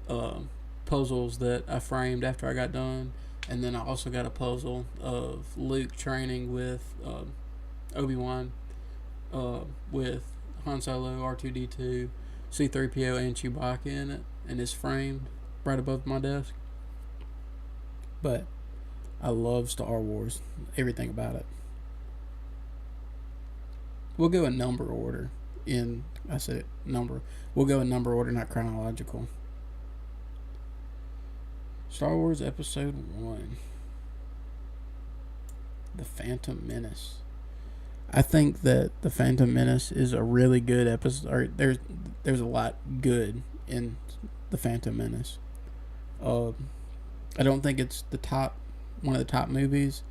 uh, puzzles that I framed after I got done, and then I also got a puzzle of Luke training with Obi-Wan, with Han Solo, R2D2, C3PO, and Chewbacca in it, and it's framed right above my desk. But I love Star Wars, everything about it. We'll go in number order. I said number. We'll go in number order, not chronological. Star Wars Episode 1, The Phantom Menace. I think that The Phantom Menace is a really good episode. Or there's a lot good in The Phantom Menace. I don't think it's one of the top movies,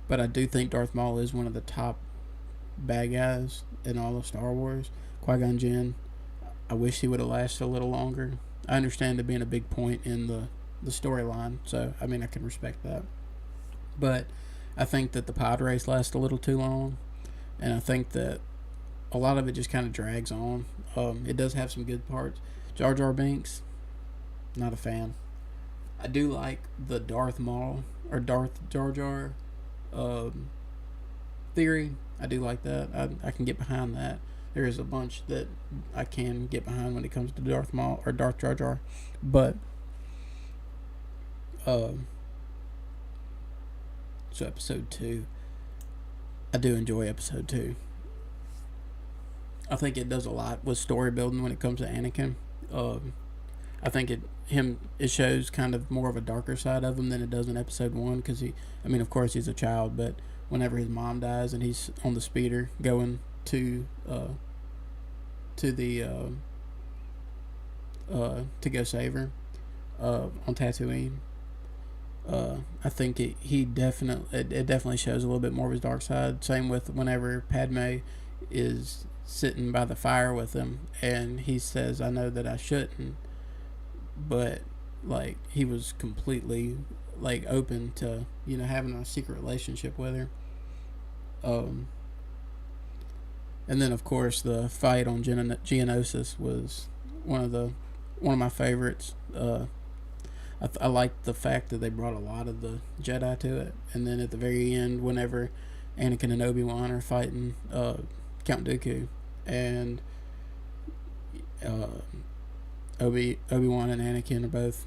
but I do think Darth Maul is one of the top bad guys in all of Star Wars. Qui-Gon Jinn, I wish he would have lasted a little longer. I understand it being a big point in the storyline, so I mean I can respect that. But I think that the pod race lasts a little too long, and I think that a lot of it just kind of drags on. It does have some good parts. Jar Jar Binks, not a fan. I do like the Darth Maul or Darth Jar Jar theory. I do like that. I can get behind that. There is a bunch that I can get behind when it comes to Darth Maul or Darth Jar Jar, but so episode 2, I do enjoy episode 2. I think it does a lot with story building when it comes to Anakin. I think it shows kind of more of a darker side of him than it does in episode 1, because of course he's a child, but whenever his mom dies and he's on the speeder going to go save her on Tatooine. I think it definitely shows a little bit more of his dark side. Same with whenever Padme is sitting by the fire with him and he says, "I know that I shouldn't," but like he was completely like open to having a secret relationship with her. And then of course the fight on Geonosis was one of my favorites. I liked the fact that they brought a lot of the Jedi to it, and then at the very end, whenever Anakin and Obi-Wan are fighting Count Dooku, and Obi-Wan and Anakin are both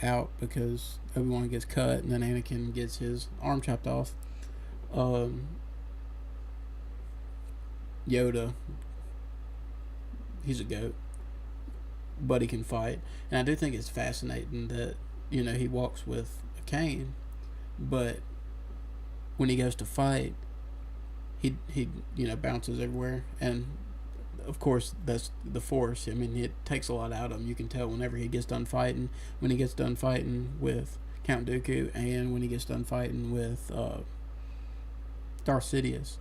out because Obi-Wan gets cut and then Anakin gets his arm chopped off. Yoda, he's a goat, but he can fight, and I do think it's fascinating that he walks with a cane, but when he goes to fight, he bounces everywhere, and of course that's the Force. I mean, it takes a lot out of him. You can tell whenever he gets done fighting, when he gets done fighting with Count Dooku, and when he gets done fighting with Darth Sidious.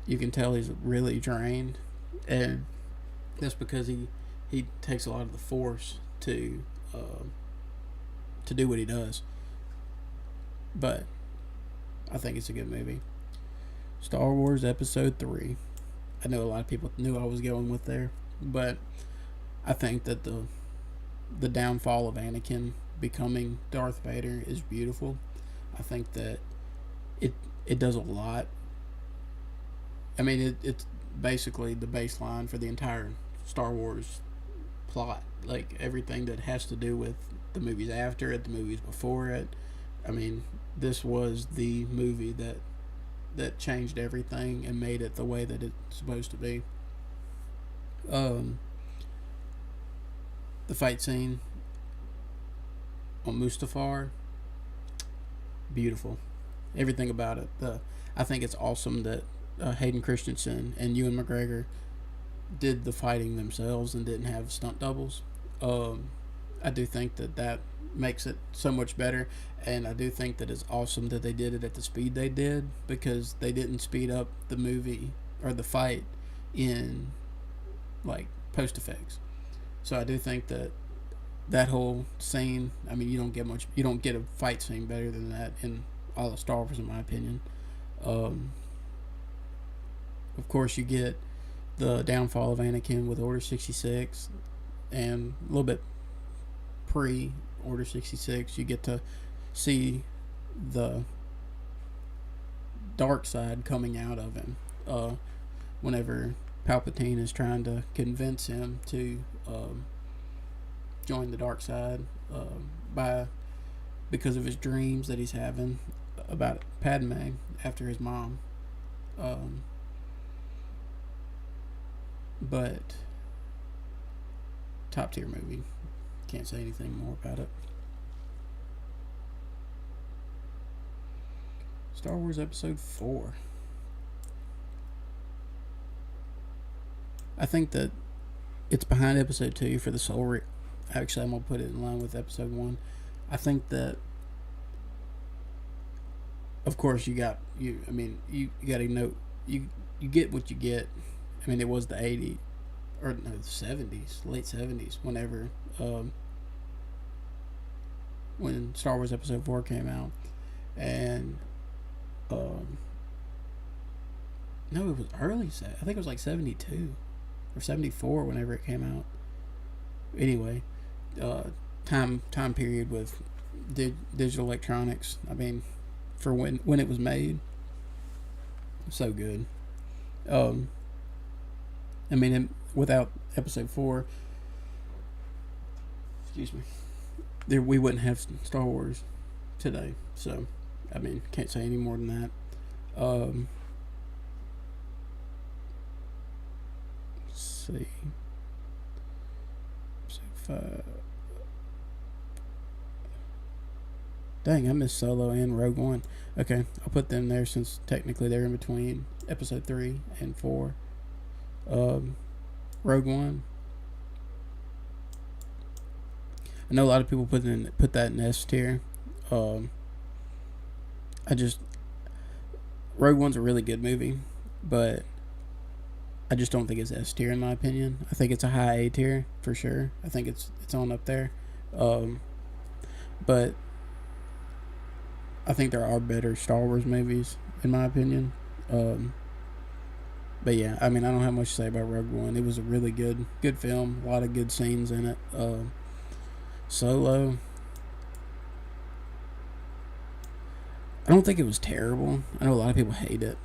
You can tell he's really drained, and that's because he takes a lot of the Force to do what he does. But I think it's a good movie. Star Wars Episode 3. I know a lot of people knew I was going with there, but I think that the downfall of Anakin becoming Darth Vader is beautiful. I think that it does a lot. I mean, it's basically the baseline for the entire Star Wars plot. Like, everything that has to do with the movies after it, the movies before it. I mean, this was the movie that changed everything and made it the way that it's supposed to be. The fight scene on Mustafar, beautiful. Everything about it. I think it's awesome that Hayden Christensen and Ewan McGregor did the fighting themselves and didn't have stunt doubles. I I do think that makes it so much better, and I do think that it's awesome that they did it at the speed they did, because they didn't speed up the movie or the fight in like post effects. So I do think that whole scene. I mean, you don't get a fight scene better than that in all of Star Wars, in my opinion. Um, of course, you get the downfall of Anakin with Order 66, and a little bit pre Order 66, you get to see the dark side coming out of him. Whenever Palpatine is trying to convince him to join the dark side, by because of his dreams that he's having about Padme after his mom. Um, but top tier movie. Can't say anything more about it. Star Wars Episode 4. I think that it's behind Episode 2 for the sole actually, I'm going to put it in line with Episode 1. I think that, of course, you got to know, you get what you get. I mean, it was the 80s, or no, the 70s, late 70s, when Star Wars Episode 4 came out. And no, it was early. I think it was like 72 or 74 whenever it came out. Anyway, time period with digital electronics. I mean, for when it was made, so good. I mean, without Episode 4, excuse me, we wouldn't have Star Wars today. So, I mean, can't say any more than that. Let's see. Episode 5. Dang, I missed Solo and Rogue One. Okay, I'll put them there since technically they're in between Episode 3 and 4. Rogue One. I know a lot of people put that in S tier. Rogue One's a really good movie, but I just don't think it's S tier in my opinion. I think it's a high A tier for sure. I think it's on up there. But I think there are better Star Wars movies in my opinion. But yeah, I mean, I don't have much to say about Rogue One. It was a really good film. A lot of good scenes in it. Solo, I don't think it was terrible. I know a lot of people hate it.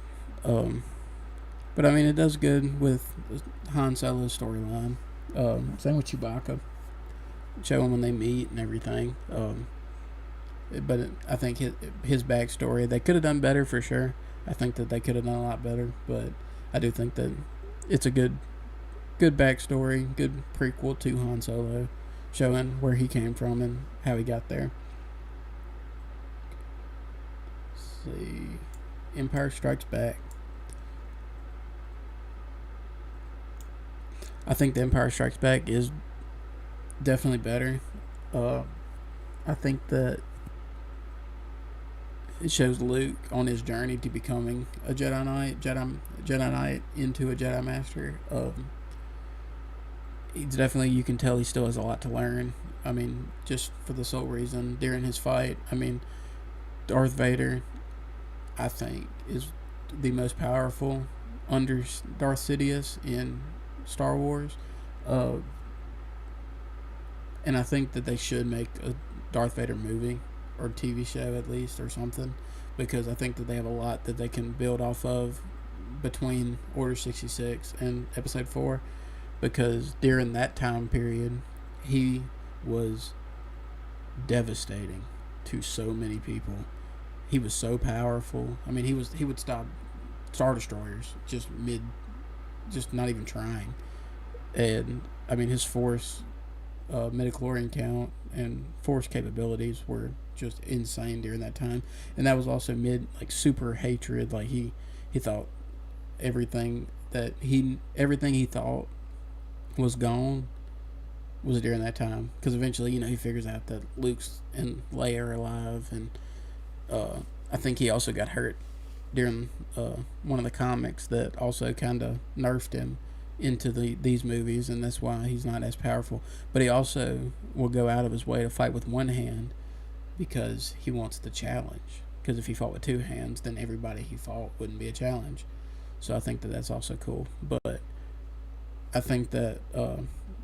But I mean, it does good with Han Solo's storyline. Same with Chewbacca. Show them when they meet and everything. But I think his backstory, they could have done better for sure. I think that they could have done a lot better, but I do think that it's a good backstory, good prequel to Han Solo, showing where he came from and how he got there. Let's see. Empire Strikes Back. I think The Empire Strikes Back is definitely better. I think that it shows Luke on his journey to becoming a Jedi Knight into a Jedi Master. He's definitely, you can tell he still has a lot to learn. I mean, just for the sole reason, during his fight, I mean, Darth Vader, I think, is the most powerful under Darth Sidious in Star Wars. And I think that they should make a Darth Vader movie or TV show at least or something, because I think that they have a lot that they can build off of between Order 66 and Episode 4, because during that time period he was devastating to so many people. He was so powerful. I mean, he would stop Star Destroyers just not even trying. And I mean, his force midichlorian count and force capabilities were just insane during that time. And that was also super hatred. Like he thought everything he thought was gone was during that time, because eventually, he figures out that Luke's and Leia are alive, and I think he also got hurt during one of the comics that also kind of nerfed him into these movies, and that's why he's not as powerful. But he also will go out of his way to fight with one hand because he wants the challenge. Because if he fought with two hands, then everybody he fought wouldn't be a challenge. So I think that that's also cool. But I think that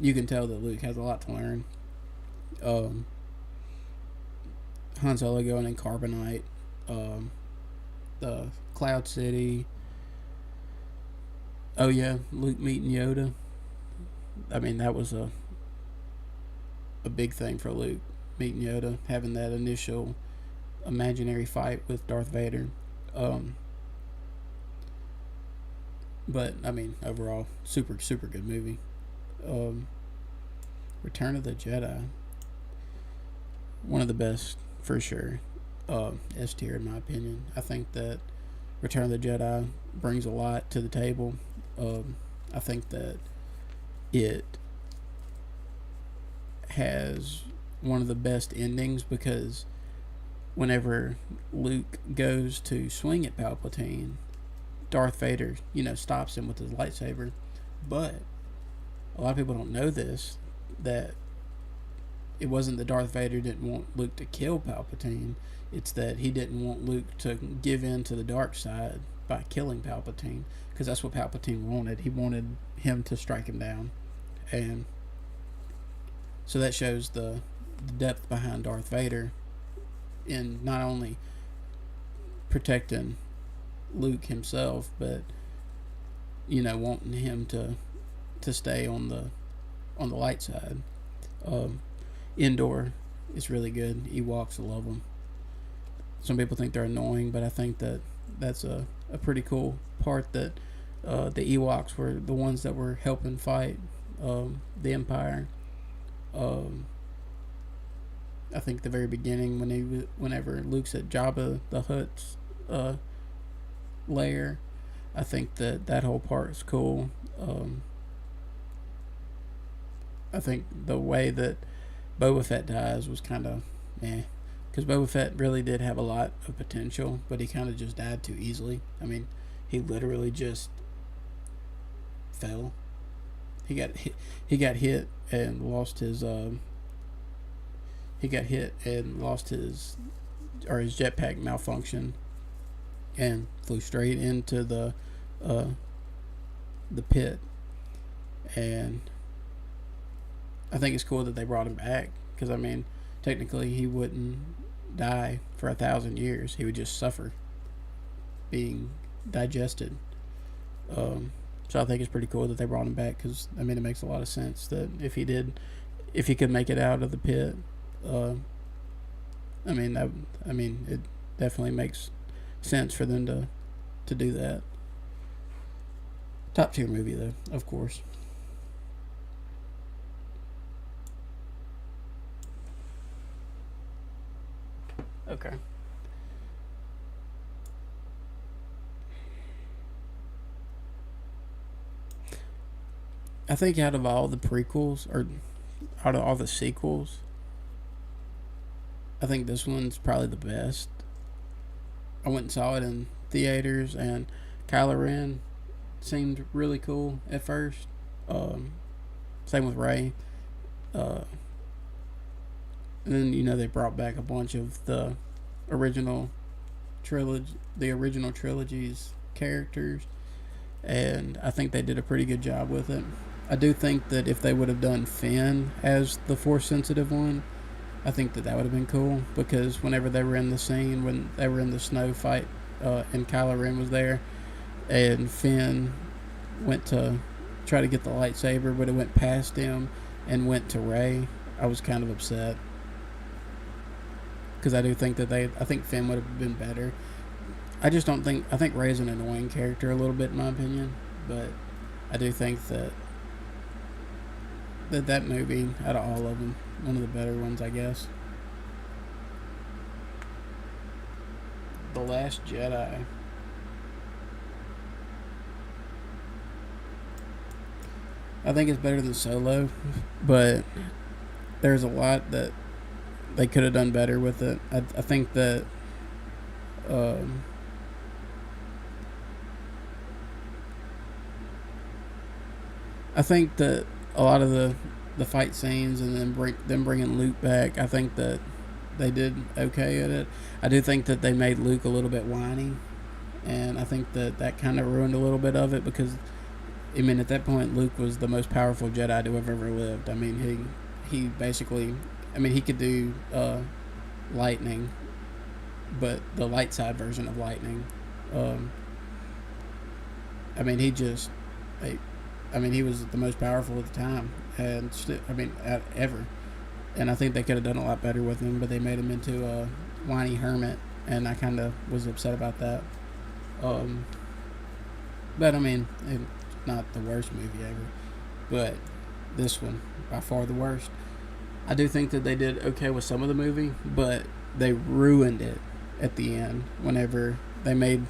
you can tell that Luke has a lot to learn. Han Solo going in Carbonite, the Cloud City. Oh yeah, Luke meeting Yoda. I mean, that was a big thing for Luke, meeting Yoda, having that initial imaginary fight with Darth Vader. But I mean, overall, super super good movie. Return of the Jedi, one of the best for sure. S tier in my opinion. I think that Return of the Jedi brings a lot to the table. I think that it has one of the best endings because whenever Luke goes to swing at Palpatine, Darth Vader, stops him with his lightsaber. But a lot of people don't know this, that it wasn't that Darth Vader didn't want Luke to kill Palpatine. It's that he didn't want Luke to give in to the dark side by killing Palpatine, because that's what Palpatine wanted. He wanted him to strike him down. And so that shows the depth behind Darth Vader in not only protecting Luke himself, but wanting him to stay on the light side. Endor is really good. Ewoks, I love them. Some people think they're annoying, but I think that that's a pretty cool part, that the Ewoks were the ones that were helping fight the Empire. I think the very beginning, whenever Luke's at Jabba the Hutt's lair, I think that whole part is cool. I think the way that Boba Fett dies was kind of because Boba Fett really did have a lot of potential, but he kind of just died too easily. I mean, he literally just fell. He got hit and lost his his jetpack malfunctioned and flew straight into the pit. And I think it's cool that they brought him back, because I mean, technically he wouldn't die for 1,000 years. He would just suffer being digested. So I think it's pretty cool that they brought him back, because I mean, it makes a lot of sense that if he could make it out of the pit, it definitely makes sense for them to do that. Top tier movie though, of course. Okay. I think out of all the prequels, or out of all the sequels, I think this one's probably the best. I went and saw it in theaters, and Kylo Ren seemed really cool at first. Same with Rey. And then they brought back a bunch of the original trilogy's characters, and I think they did a pretty good job with it. I do think that if they would have done Finn as the Force sensitive one, I think that would have been cool, because whenever they were in the scene, when they were in the snow fight, and Kylo Ren was there, and Finn went to try to get the lightsaber, but it went past him and went to Rey, I was kind of upset, because I do think that I think Finn would have been better. I think Rey's an annoying character a little bit in my opinion, but I do think that movie, out of all of them, one of the better ones, I guess. The Last Jedi. I think it's better than Solo, but there's a lot that they could have done better with it. I think that um, I think that a lot of the fight scenes and then them bringing Luke back, I think that they did okay at it. I do think that they made Luke a little bit whiny, and I think that that kind of ruined a little bit of it because I mean at that point Luke was the most powerful Jedi to have ever lived. I mean he basically, I mean he could do lightning, but the light side version of lightning. Um, I mean he just, I mean he was the most powerful at the time, and I mean ever. And I think they could have done a lot better with him, but they made him into a whiny hermit, and I kind of was upset about that. Um, but I mean, it's not the worst movie ever, but this one by far the worst. I do think that they did okay with some of the movie, but they ruined it at the end whenever they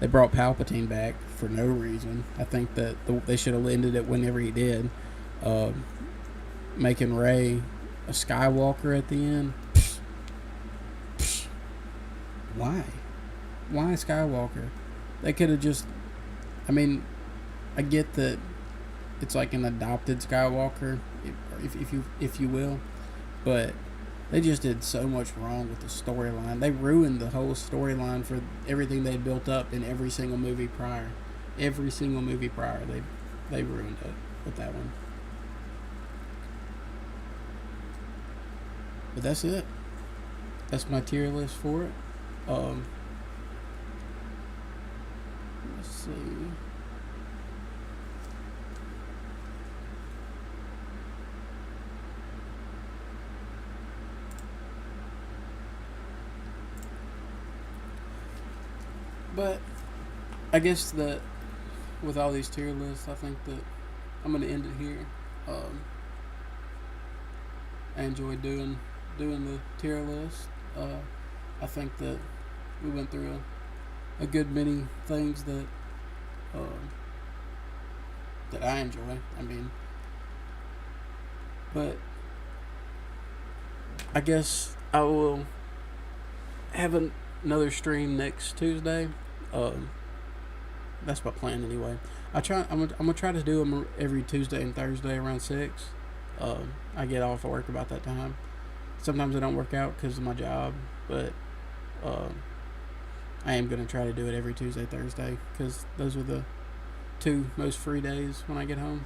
brought Palpatine back for no reason. I think that they should have ended it whenever he did, um, making Rey a Skywalker at the end. Why? Why Skywalker? They could have just. I mean, I get that it's like an adopted Skywalker, if you will, but they just did so much wrong with the storyline. They ruined the whole storyline for everything they built up in every single movie prior. Every single movie prior, they ruined it with that one. But that's it. That's my tier list for it. Um, let's see. But I guess that with all these tier lists, I think that I'm gonna end it here. Um, I enjoyed doing the tier list. Uh, I think that we went through a good many things uh, that I enjoy. I mean, but I guess I will have another stream next Tuesday. Um, that's my plan anyway. I'm gonna try to do them every Tuesday and Thursday around 6. I get off of work about that time. Sometimes it don't work out because of my job, but uh, I am gonna try to do it every Tuesday, Thursday because those are the two most free days when I get home.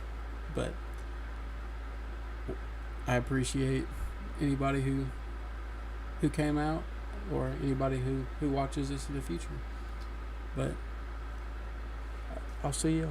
But I appreciate anybody who came out or anybody who watches this in the future. But I'll see y'all.